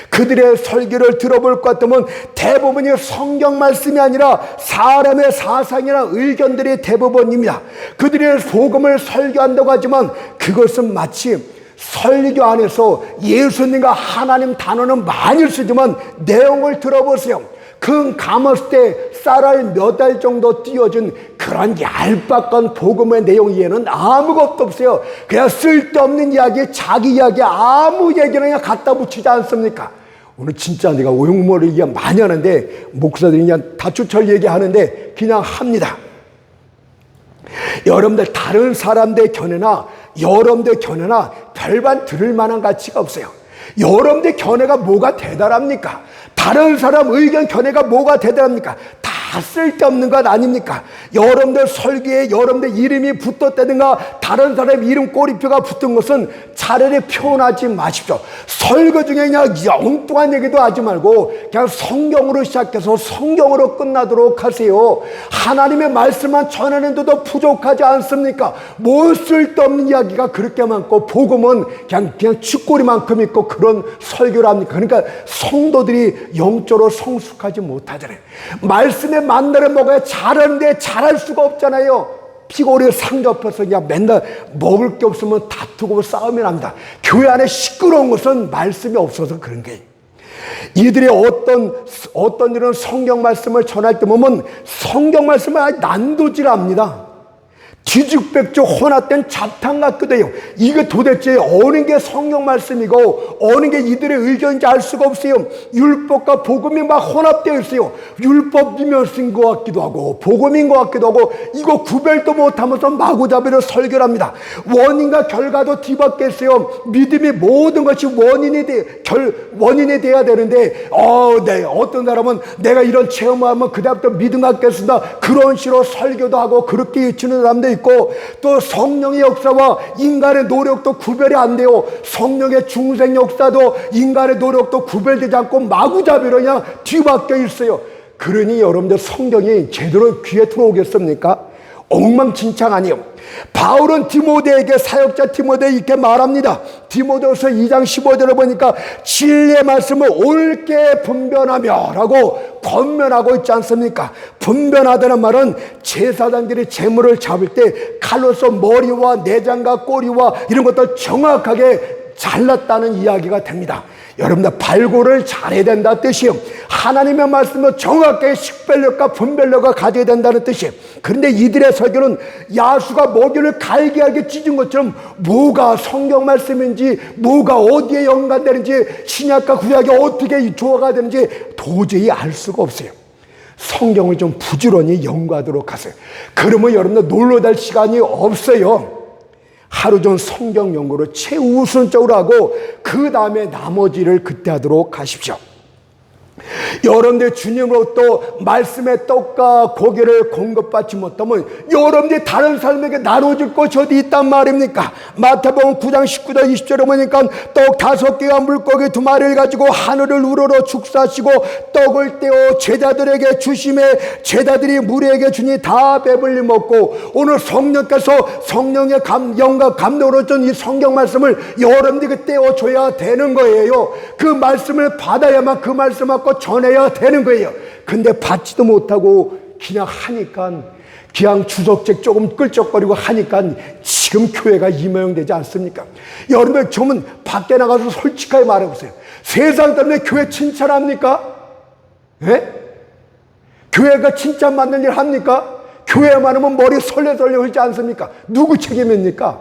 그들의 설교를 들어볼 것 같으면 대부분이 성경 말씀이 아니라 사람의 사상이나 의견들이 대부분입니다. 그들의 복음을 설교한다고 하지만 그것은 마치 설교 안에서 예수님과 하나님 단어는 많이 쓰지만 내용을 들어보세요. 그 감았을 때 쌀알 몇 알 정도 띄워준 그런 얄팍한 복음의 내용 이에는 아무것도 없어요. 그냥 쓸데없는 이야기, 자기 이야기 아무 얘기나 그냥 갖다 붙이지 않습니까? 오늘 진짜 내가 오용머리 얘기 많이 하는데 목사들이 그냥 다추철 얘기하는데 그냥 합니다. 여러분들 다른 사람들의 견해나 여러분들의 견해나 별반 들을 만한 가치가 없어요. 여러분들의 견해가 뭐가 대단합니까? 다른 사람 의견 견해가 뭐가 대단합니까? 다 쓸데없는 것 아닙니까? 여러분들 설교에 여러분들 이름이 붙었다든가 다른 사람 이름 꼬리표가 붙은 것은 차라리 표현하지 마십시오. 설교 중에 그냥 엉뚱한 얘기도 하지 말고 그냥 성경으로 시작해서 성경으로 끝나도록 하세요. 하나님의 말씀만 전하는데도 부족하지 않습니까? 뭐 쓸데없는 이야기가 그렇게 많고 복음은 그냥 쥐꼬리만큼 있고 그런 설교를 합니까? 그러니까 성도들이 영적으로 성숙하지 못하잖아요. 말씀에 만나를 먹어야 잘하는데 잘할 수가 없잖아요. 피골이 상접해서 그냥 맨날 먹을 게 없으면 다투고 싸움이 납니다. 교회 안에 시끄러운 것은 말씀이 없어서 그런 거예요. 이들이 어떤 일은 성경 말씀을 전할 때 보면 성경 말씀을 난도질합니다. 뒤죽백죽 혼합된 잡탕 같기도 해요. 이게 도대체 어느 게 성경 말씀이고 어느 게 이들의 의견인지 알 수가 없어요. 율법과 복음이 막 혼합되어 있어요. 율법이면 쓴 것 같기도 하고 복음인 것 같기도 하고 이거 구별도 못하면서 마구잡이로 설교를 합니다. 원인과 결과도 뒤바뀌었어요. 믿음이 모든 것이 원인이 돼야 되는데 네, 어떤 사람은 내가 이런 체험을 하면 그다음부터 믿음 갖겠습니다. 그런 식으로 설교도 하고 그렇게 치는 사람도 있고 또 성령의 역사와 인간의 노력도 구별이 안 돼요. 성령의 중생 역사도 인간의 노력도 구별되지 않고 마구잡이로 그냥 뒤바뀌어 있어요. 그러니 여러분들 성경이 제대로 귀에 들어오겠습니까? 엉망진창 아니에요. 바울은 디모데에게 사역자 디모데에게 이렇게 말합니다. 디모데후서 2장 15절을 보니까 진리의 말씀을 옳게 분별하며 라고 권면하고 있지 않습니까? 분별하다는 말은 제사장들이 제물을 잡을 때 칼로서 머리와 내장과 꼬리와 이런 것들 정확하게 잘랐다는 이야기가 됩니다. 여러분들 발굴을 잘해야 된다는 뜻이에요. 하나님의 말씀을 정확하게 식별력과 분별력을 가져야 된다는 뜻이에요. 그런데 이들의 설교는 야수가 먹이를 갈기하게 찢은 것처럼 뭐가 성경 말씀인지 뭐가 어디에 연관되는지 신약과 구약이 어떻게 조화가 되는지 도저히 알 수가 없어요. 성경을 좀 부지런히 연구하도록 하세요. 그러면 여러분들 놀러 갈 시간이 없어요. 하루 종 성경 연구를 최우선적으로 하고 그 다음에 나머지를 그때 하도록 하십시오. 여러분들 주님으로부터 말씀의 떡과 고기를 공급받지 못하면 여러분들이 다른 사람에게 나눠줄 것이 어디 있단 말입니까? 마태복음 9장 19절 20절에 보니까 떡 5개와 물고기 2마리를 가지고 하늘을 우러러 축사하시고 떡을 떼어 제자들에게 주심에 제자들이 무리에게 주니 다 배불리 먹고 오늘 성령께서 성령의 영과 감동으로 준 이 성경 말씀을 여러분들이 떼어줘야 되는 거예요. 그 말씀을 받아야만 그 말씀 갖고 전해야 되는 거예요. 근데 받지도 못하고 그냥 하니까 그냥 주석책 조금 끌적거리고 하니까 지금 교회가 이 모양 되지 않습니까? 여러분 저는 밖에 나가서 솔직하게 말해보세요. 세상 때문에 교회 칭찬합니까? 예? 교회가 칭찬 받는 일 합니까? 교회 많으면 머리 설레설레 흘지 않습니까? 누구 책임입니까?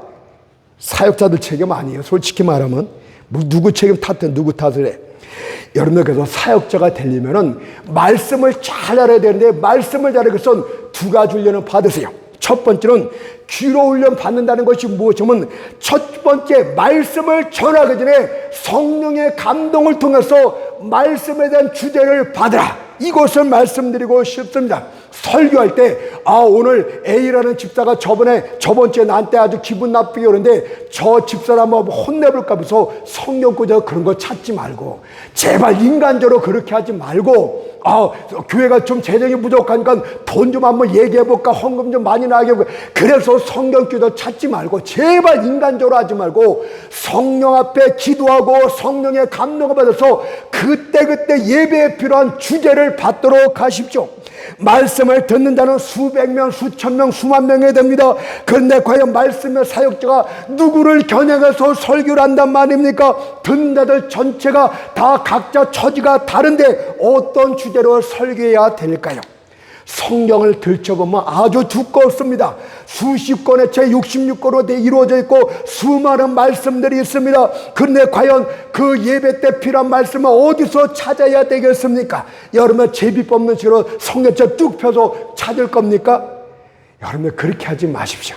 사역자들 책임 아니에요. 솔직히 말하면 누구 책임 탓해 누구 탓을 해. 여러분들 그래서 사역자가 되려면은 말씀을 잘 알아야 되는데 말씀을 잘하기 위해서는 두 가지 훈련을 받으세요. 첫 번째는 귀로 훈련 받는다는 것이 무엇이냐면 첫 번째 말씀을 전하기 전에 성령의 감동을 통해서 말씀에 대한 주제를 받으라. 이것을 말씀드리고 싶습니다. 설교할 때 오늘 A라는 집사가 저번 주에 나한테 아주 기분 나쁘게 그러는데 저 집사를 한번 혼내볼까 해서 성경 구절 그런 거 찾지 말고, 제발 인간적으로 그렇게 하지 말고, 교회가 좀 재정이 부족하니까 돈 좀 한번 얘기해볼까, 헌금 좀 많이 나게 해볼까, 그래서 성경 구절 찾지 말고, 제발 인간적으로 하지 말고 성령 앞에 기도하고 성령의 감동을 받아서 그때그때 예배에 필요한 주제를 받도록 하십시오. 말씀을 듣는 자는 수백 명, 수천 명, 수만 명이 됩니다. 그런데 과연 말씀의 사역자가 누구를 겨냥해서 설교를 한단 말입니까? 듣는 자들 전체가 다 각자 처지가 다른데 어떤 주제로 설교해야 될까요? 성경을 들춰보면 아주 두껍습니다. 수십 권의 책 66권으로 이루어져 있고 수많은 말씀들이 있습니다. 그런데 과연 그 예배 때 필요한 말씀을 어디서 찾아야 되겠습니까? 여러분 제비 뽑는 식으로 성경책 쭉 펴서 찾을 겁니까? 여러분 그렇게 하지 마십시오.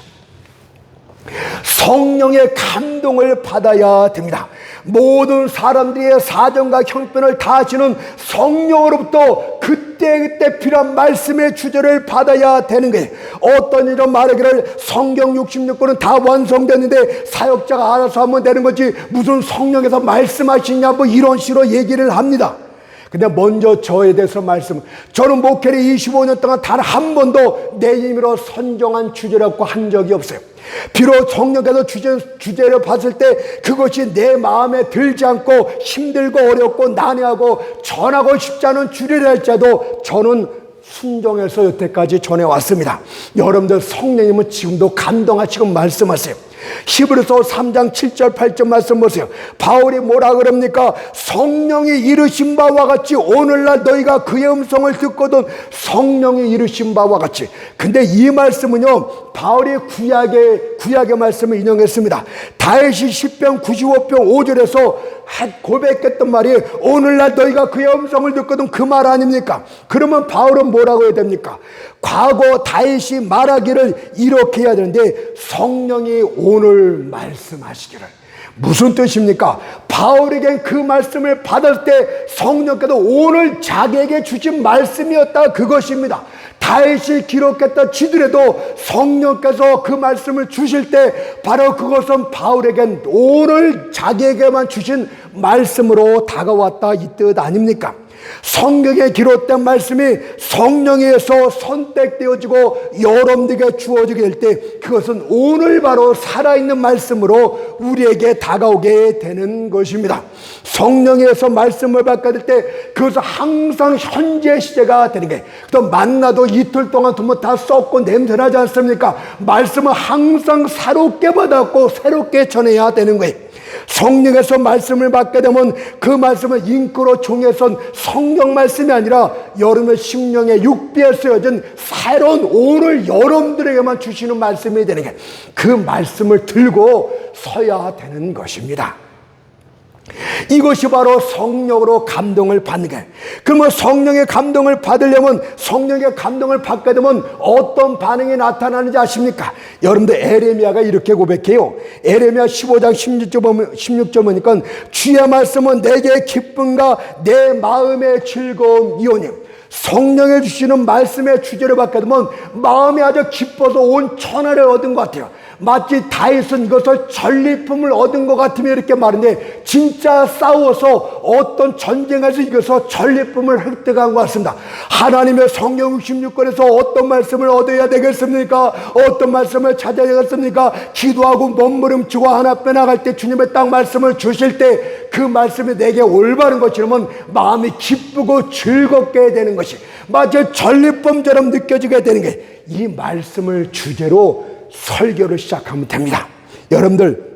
성령의 감동을 받아야 됩니다. 모든 사람들의 사정과 형편을 다 아시는 성령으로부터 그때 필요한 말씀의 주제를 받아야 되는 거예요. 어떤 이런 말하기를 성경 66권은 다 완성됐는데 사역자가 알아서 하면 되는 거지 무슨 성령에서 말씀하시냐 뭐 이런 식으로 얘기를 합니다. 근데 먼저 저에 대해서 저는 목회를 25년 동안 단 한 번도 내 힘으로 선정한 주제라고 한 적이 없어요. 비록 성령께서 주제를 봤을 때 그것이 내 마음에 들지 않고 힘들고 어렵고 난해하고 전하고 싶지 않은 주제를 할지라도 저는 순종해서 여태까지 전해왔습니다. 여러분들 성령님은 지금도 감동하시고 말씀하세요. 히브리서 3장 7절 8절 말씀 보세요. 바울이 뭐라 그럽니까? 성령이 이르신 바와 같이 오늘날 너희가 그의 음성을 듣거든 성령이 이르신 바와 같이. 근데 이 말씀은요 바울이 구약의 말씀을 인용했습니다. 다윗이 시편 95편 5절에서 고백했던 말이 오늘날 너희가 그의 음성을 듣거든 그 말 아닙니까? 그러면 바울은 뭐라고 해야 됩니까? 과거 다윗이 말하기를 이렇게 해야 되는데 성령이 오늘 말씀하시기를. 무슨 뜻입니까? 바울에게 그 말씀을 받을 때 성령께서 오늘 자기에게 주신 말씀이었다 그것입니다. 다윗이 기록했다 치더라도 성령께서 그 말씀을 주실 때 바로 그것은 바울에겐 오늘 자기에게만 주신 말씀으로 다가왔다 이 뜻 아닙니까? 성경에 기록된 말씀이 성령에 의해서 선택되어지고 여러분들에게 주어지게 될 때 그것은 오늘 바로 살아있는 말씀으로 우리에게 다가오게 되는 것입니다. 성령에 의해서 말씀을 받게 될 때 그것은 항상 현재 시제가 되는 게, 또 만나도 이틀 동안 두면 다 썩고 냄새나지 않습니까? 말씀을 항상 새롭게 받았고 새롭게 전해야 되는 거예요. 성령에서 말씀을 받게 되면 그 말씀은 인구로 종에선 성경 말씀이 아니라 여러분의 심령의 육비에 쓰여진 새로운 오늘 여러분들에게만 주시는 말씀이 되는 게, 그 말씀을 들고 서야 되는 것입니다. 이것이 바로 성령으로 감동을 받는 거예요. 그러면 성령의 감동을 받으려면, 성령의 감동을 받게 되면 어떤 반응이 나타나는지 아십니까? 여러분들 에레미야가 이렇게 고백해요. 에레미야 15장 16절 보니까 주의 말씀은 내게 기쁨과 내 마음의 즐거움이오니. 성령에 주시는 말씀의 주제를 받게 되면 마음이 아주 기뻐서 온 천하를 얻은 것 같아요. 마치 다윗은 이것을 전리품을 얻은 것 같으면 이렇게 말하는데, 진짜 싸워서 어떤 전쟁에서 이겨서 전리품을 획득한 것 같습니다. 하나님의 성경 66권에서 어떤 말씀을 얻어야 되겠습니까? 어떤 말씀을 찾아야 되겠습니까? 기도하고 몸부림치고 하나 빼나갈 때 주님의 딱 말씀을 주실 때 그 말씀이 내게 올바른 것이라면 마음이 기쁘고 즐겁게 되는 것이 마치 전리품처럼 느껴지게 되는 게, 이 말씀을 주제로 설교를 시작하면 됩니다. 여러분들,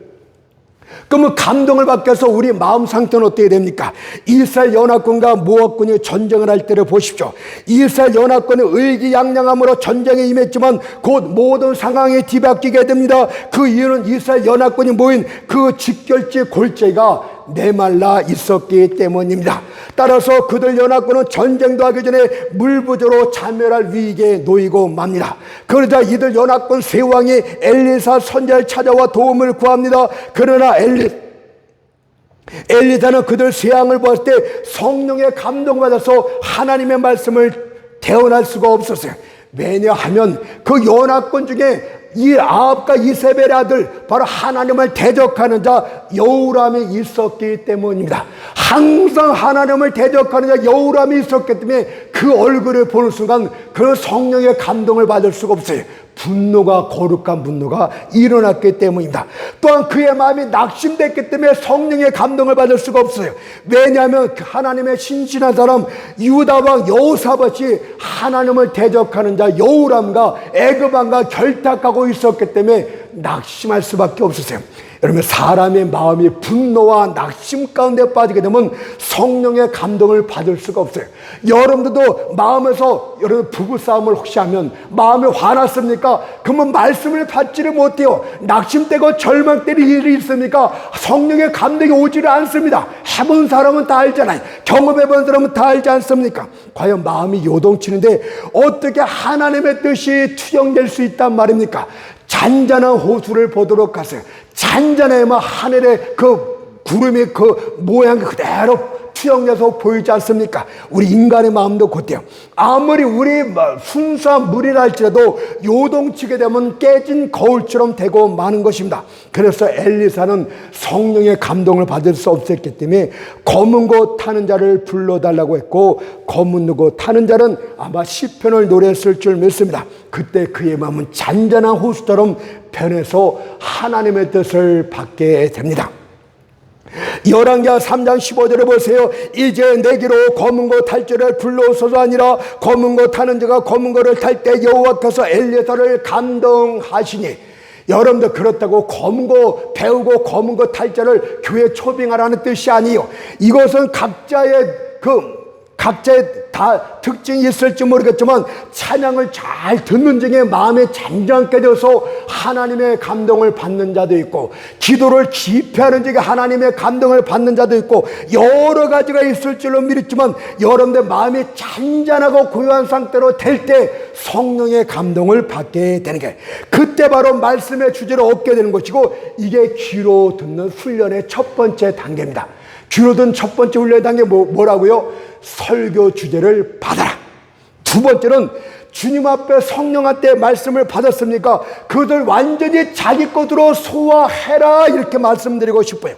그러면 감동을 받기 위해서 우리 마음 상태는 어떻게 됩니까? 이스라엘 연합군과 모압군이 전쟁을 할 때를 보십시오. 이스라엘 연합군은 의기양양함으로 전쟁에 임했지만 곧 모든 상황이 뒤바뀌게 됩니다. 그 이유는 이스라엘 연합군이 모인 그 직결지 골짜기가 메말라 있었기 때문입니다. 따라서 그들 연합군은 전쟁도 하기 전에 물 부조로 자멸할 위기에 놓이고 맙니다. 그러자 이들 연합군 세 왕이 엘리사 선지자를 찾아와 도움을 구합니다. 그러나 엘리사는 그들 세상을 보았을 때 성령의 감동받아서 하나님의 말씀을 대언할 수가 없었어요. 왜냐하면 그 연합군 중에 이 아합과 이세벨의 아들, 바로 하나님을 대적하는 자 여호람이 있었기 때문입니다. 항상 하나님을 대적하는 자 여호람이 있었기 때문에 그 얼굴을 보는 순간 그 성령의 감동을 받을 수가 없어요. 분노가, 거룩한 분노가 일어났기 때문입니다. 또한 그의 마음이 낙심됐기 때문에 성령의 감동을 받을 수가 없어요. 왜냐하면 하나님의 신실한 사람 유다왕 여호사밧이 하나님을 대적하는 자 여호람과 애굽왕과 결탁하고 있었기 때문에 낙심할 수밖에 없었어요. 여러분, 사람의 마음이 분노와 낙심 가운데 빠지게 되면 성령의 감동을 받을 수가 없어요. 여러분들도 마음에서 여러분 부부싸움을 혹시 하면 마음이 화났습니까? 그러면 말씀을 받지를 못해요. 낙심되고 절망되는 일이 있습니까? 성령의 감동이 오지를 않습니다. 해본 사람은 다 알잖아요. 경험해본 사람은 다 알지 않습니까? 과연 마음이 요동치는데 어떻게 하나님의 뜻이 투영될 수 있단 말입니까? 잔잔한 호수를 보도록 하세요. 잔잔해야만 하늘의 그 구름이 그 모양이 그대로 투영돼서 보이지 않습니까? 우리 인간의 마음도 그때요. 아무리 우리 순수한 물이라 할지라도 요동치게 되면 깨진 거울처럼 되고 마는 것입니다. 그래서 엘리사는 성령의 감동을 받을 수 없었기 때문에 검은 고 타는 자를 불러달라고 했고, 검은 고 타는 자는 아마 시편을 노래했을 줄 믿습니다. 그때 그의 마음은 잔잔한 호수처럼 변해서 하나님의 뜻을 받게 됩니다. 열왕기하 3장 15절에 보세요. 이제 내게로 검은 고 탈 자를 불러오소서 하니라. 검은 고 타는 자가 검은 고를 탈 때 여호와께서 엘리야사를 감동하시니. 여러분들, 그렇다고 검은 고 배우고 검은 고 탈 자를 교회 초빙하라는 뜻이 아니에요. 이것은 각자의 다 특징이 있을지 모르겠지만 찬양을 잘 듣는 중에 마음에 잔잔하게 되어서 하나님의 감동을 받는 자도 있고, 기도를 집회하는 중에 하나님의 감동을 받는 자도 있고, 여러 가지가 있을 줄로 믿었지만 여러분들 마음이 잔잔하고 고요한 상태로 될 때 성령의 감동을 받게 되는 게, 그때 바로 말씀의 주제를 얻게 되는 것이고, 이게 귀로 듣는 훈련의 첫 번째 단계입니다. 귀로 듣는 첫 번째 훈련의 단계 뭐라고요? 설교 주제를 받아라. 두 번째는 주님 앞에 성령한테 말씀을 받았습니까? 그것을 완전히 자기 것으로 소화해라, 이렇게 말씀드리고 싶어요.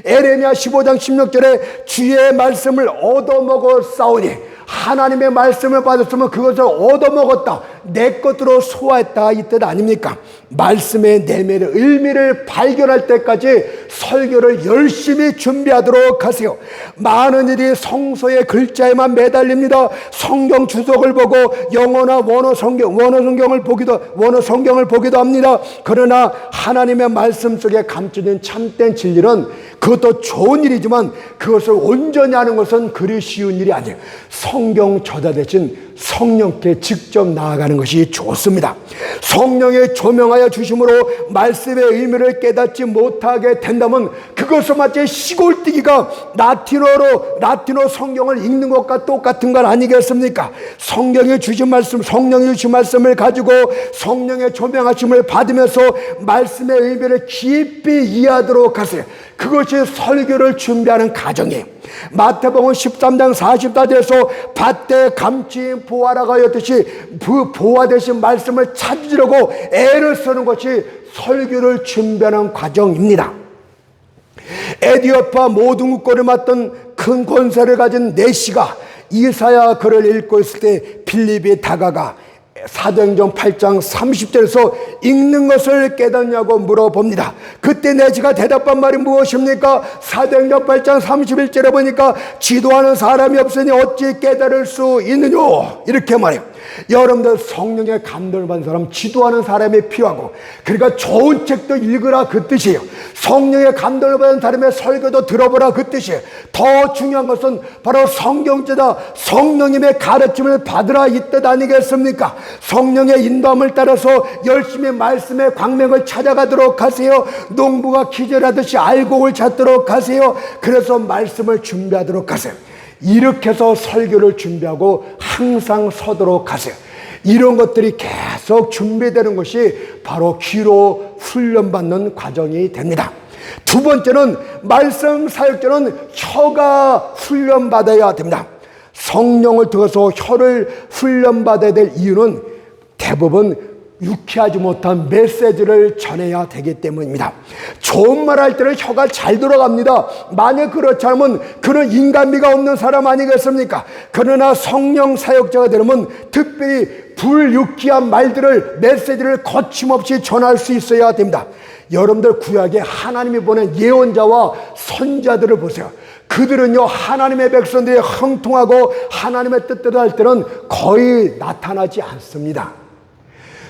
에레미야 15장 16절에 주의 말씀을 얻어먹어 싸우니, 하나님의 말씀을 받았으면 그것을 얻어먹었다, 내 것으로 소화했다, 이 뜻 아닙니까? 말씀의 내면의 의미를 발견할 때까지 설교를 열심히 준비하도록 하세요. 많은 일이 성서의 글자에만 매달립니다. 성경 주석을 보고 영어나 원어 성경을 보기도 합니다. 그러나 하나님의 말씀 속에 감춰진 참된 진리는, 그것도 좋은 일이지만 그것을 온전히 하는 것은 그리 쉬운 일이 아니에요. 성경 저자 대신 성령께 직접 나아가는 것이 좋습니다. 성령의 조명하여 주심으로 말씀의 의미를 깨닫지 못하게 된다면 그것은 마치 시골뛰기가 라틴어 성경을 읽는 것과 똑같은 건 아니겠습니까? 성령이 주신 말씀을 가지고 성령의 조명하심을 받으면서 말씀의 의미를 깊이 이해하도록 하세요. 그것이 설교를 준비하는 과정이에요. 마태복음 13장 44절에서 밭에 감추인 보화라가 하였듯이 그 보화 되신 말씀을 찾으려고 애를 쓰는 것이 설교를 준비하는 과정입니다. 에디오파 모든 국고를 맡던 큰 권세를 가진 내시가 이사야 글을 읽고 있을 때 빌립이 다가가 사도행전 8장 30절에서 읽는 것을 깨닫냐고 물어봅니다. 그때 내시가 대답한 말이 무엇입니까? 사도행전 8장 31절에 보니까 지도하는 사람이 없으니 어찌 깨달을 수 있느냐, 이렇게 말해요. 여러분들, 성령의 감동을 받는 사람, 지도하는 사람이 필요하고, 그러니까 좋은 책도 읽으라, 그 뜻이에요. 성령의 감동을 받는 사람의 설교도 들어보라, 그 뜻이에요. 더 중요한 것은 바로 성경제다, 성령님의 가르침을 받으라, 이 뜻 아니겠습니까? 성령의 인도함을 따라서 열심히 말씀의 광명을 찾아가도록 하세요. 농부가 기절하듯이 알곡을 찾도록 하세요. 그래서 말씀을 준비하도록 하세요. 이렇게 해서 설교를 준비하고 항상 서도록 하세요. 이런 것들이 계속 준비되는 것이 바로 귀로 훈련받는 과정이 됩니다. 두 번째는 말씀 사역자는 혀가 훈련받아야 됩니다. 성령을 통해서 혀를 훈련받아야 될 이유는 대부분 유쾌하지 못한 메시지를 전해야 되기 때문입니다. 좋은 말 할 때는 혀가 잘 돌아갑니다. 만약 그렇지 않으면 그는 인간미가 없는 사람 아니겠습니까? 그러나 성령 사역자가 되려면 특별히 불유쾌한 말들을, 메시지를 거침없이 전할 수 있어야 됩니다. 여러분들 구약에 하나님이 보낸 예언자와 선자들을 보세요. 그들은요, 하나님의 백성들이 형통하고 하나님의 뜻대로 할 때는 거의 나타나지 않습니다.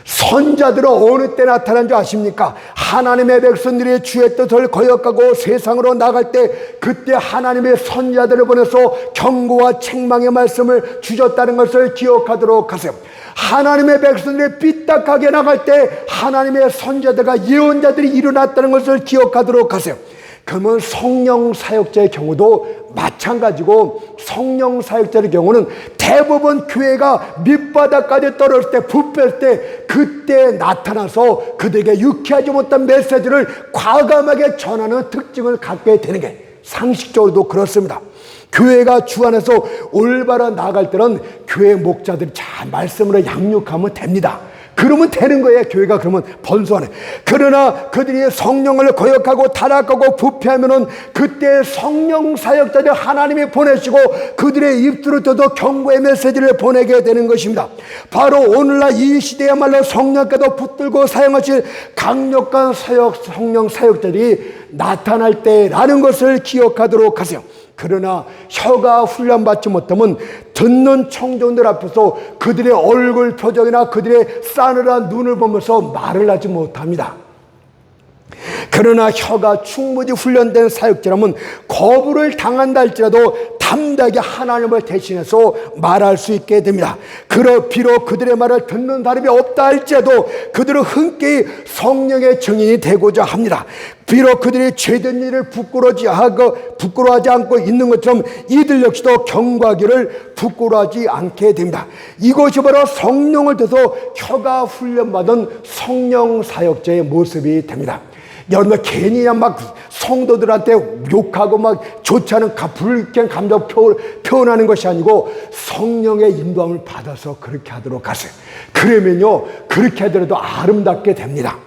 선자들은 어느 때 나타난 줄 아십니까? 하나님의 백성들이 주의 뜻을 거역하고 세상으로 나갈 때, 그때 하나님의 선자들을 보내서 경고와 책망의 말씀을 주셨다는 것을 기억하도록 하세요. 하나님의 백성들이 삐딱하게 나갈 때 하나님의 선자들과 예언자들이 일어났다는 것을 기억하도록 하세요. 그러면 성령 사역자의 경우도 마찬가지고, 성령 사역자의 경우는 대부분 교회가 밑바닥까지 떨어질 때, 부패할 때, 그때 나타나서 그들에게 유쾌하지 못한 메시지를 과감하게 전하는 특징을 갖게 되는 게 상식적으로도 그렇습니다. 교회가 주 안에서 올바로 나아갈 때는 교회 목자들이 잘 말씀으로 양육하면 됩니다. 그러면 되는 거예요. 교회가 그러면 번성하네. 그러나 그들이 성령을 거역하고 타락하고 부패하면은 그때 성령 사역자들 하나님이 보내시고 그들의 입술을 떠도 경고의 메시지를 보내게 되는 것입니다. 바로 오늘날 이 시대야말로 성령께도 붙들고 사용하실 강력한 성령 사역자들이 나타날 때라는 것을 기억하도록 하세요. 그러나 혀가 훈련받지 못하면 듣는 청중들 앞에서 그들의 얼굴 표정이나 그들의 싸늘한 눈을 보면서 말을 하지 못합니다. 그러나 혀가 충분히 훈련된 사역자라면 거부를 당한다 할지라도 담대하게 하나님을 대신해서 말할 수 있게 됩니다. 비록 그들의 말을 듣는 사람이 없다 할지라도 그들은 흔쾌히 성령의 증인이 되고자 합니다. 비록 그들이 죄된 일을 부끄러워하지 않고 있는 것처럼 이들 역시도 경고하기를 부끄러워하지 않게 됩니다. 이것이 바로 성령을 통해서 혀가 훈련받은 성령 사역자의 모습이 됩니다. 여러분, 괜히 막 성도들한테 욕하고 막 좋지 않은 불쾌한 감정 표현하는 것이 아니고 성령의 인도함을 받아서 그렇게 하도록 하세요. 그러면요, 그렇게 하더라도 아름답게 됩니다.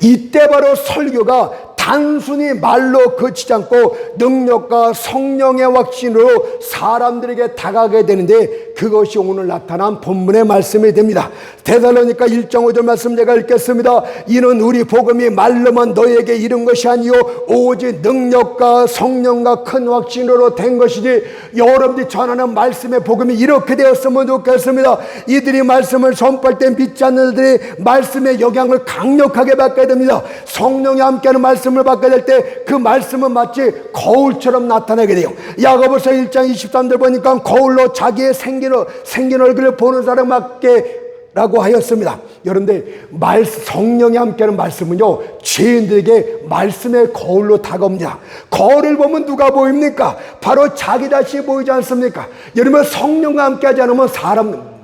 이때 바로 설교가 단순히 말로 그치지 않고 능력과 성령의 확신으로 사람들에게 다가가게 되는데, 그것이 오늘 나타난 본문의 말씀이 됩니다. 데살로니가 1.5절 말씀 제가 읽겠습니다. 이는 우리 복음이 말로만 너에게 이른 것이 아니요 오직 능력과 성령과 큰 확신으로 된 것이지. 여러분들이 전하는 말씀의 복음이 이렇게 되었으면 좋겠습니다. 이들이 말씀을 선포할 때 믿지 않는 이들이 말씀의 영향을 강력하게 받게 됩니다. 성령이 함께하는 말씀을 받게 될 때 그 말씀은 마치 거울처럼 나타나게 돼요. 야고보서 1장 23절 보니까 거울로 자기의 생긴 얼굴을 보는 사람밖에 라고 하였습니다. 여러분들, 성령이 함께하는 말씀은요, 죄인들에게 말씀의 거울로 다가옵니다. 거울을 보면 누가 보입니까? 바로 자기 자신이 보이지 않습니까? 여러분, 성령과 함께하지 않으면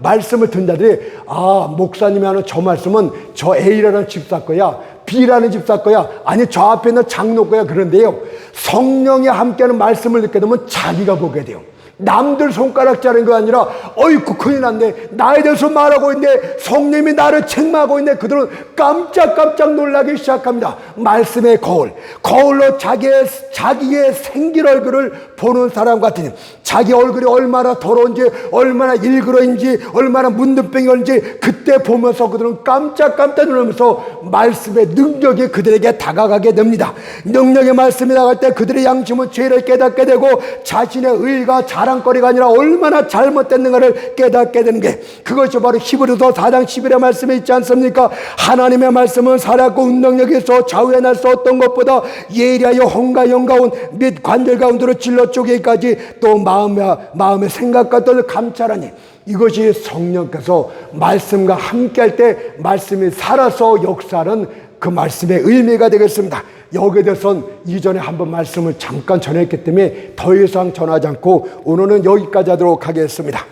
말씀을 듣는 자들이, 목사님이 하는 저 말씀은 저 A라는 집사 거야, B라는 집사 거야, 아니 저 앞에 있는 장로 거야, 그런데요, 성령이 함께하는 말씀을 듣게 되면 자기가 보게 돼요. 남들 손가락 자른 거 아니라, 어이구 큰일 났네, 나에 대해서 말하고 있는데 성령이 나를 책망하고 있는데 그들은 깜짝깜짝 놀라기 시작합니다. 말씀의 거울로 자기의 생긴 얼굴을 보는 사람 같으니, 자기 얼굴이 얼마나 더러운지, 얼마나 일그러인지, 얼마나 문둥병인지 그때 보면서 그들은 깜짝깜짝 놀라면서 말씀의 능력이 그들에게 다가가게 됩니다. 능력의 말씀이 나갈 때 그들의 양심은 죄를 깨닫게 되고 자신의 의가 자랑거리가 아니라 얼마나 잘못됐는가를 깨닫게 되는 게, 그것이 바로 히브리서 4장 11의 말씀에 있지 않습니까? 하나님의 말씀은 살았고 운동력이 있어 좌우에 날 수 어떤 것보다 예리하여 혼과 영가운 및 관절 가운데로 질러 쪼개기까지 또 마음의 생각과 뜻을 감찰하니, 이것이 성령께서 말씀과 함께할 때 말씀이 살아서 역사하는 그 말씀의 의미가 되겠습니다. 여기에 대해서는 이전에 한번 말씀을 잠깐 전했기 때문에 더 이상 전하지 않고 오늘은 여기까지 하도록 하겠습니다.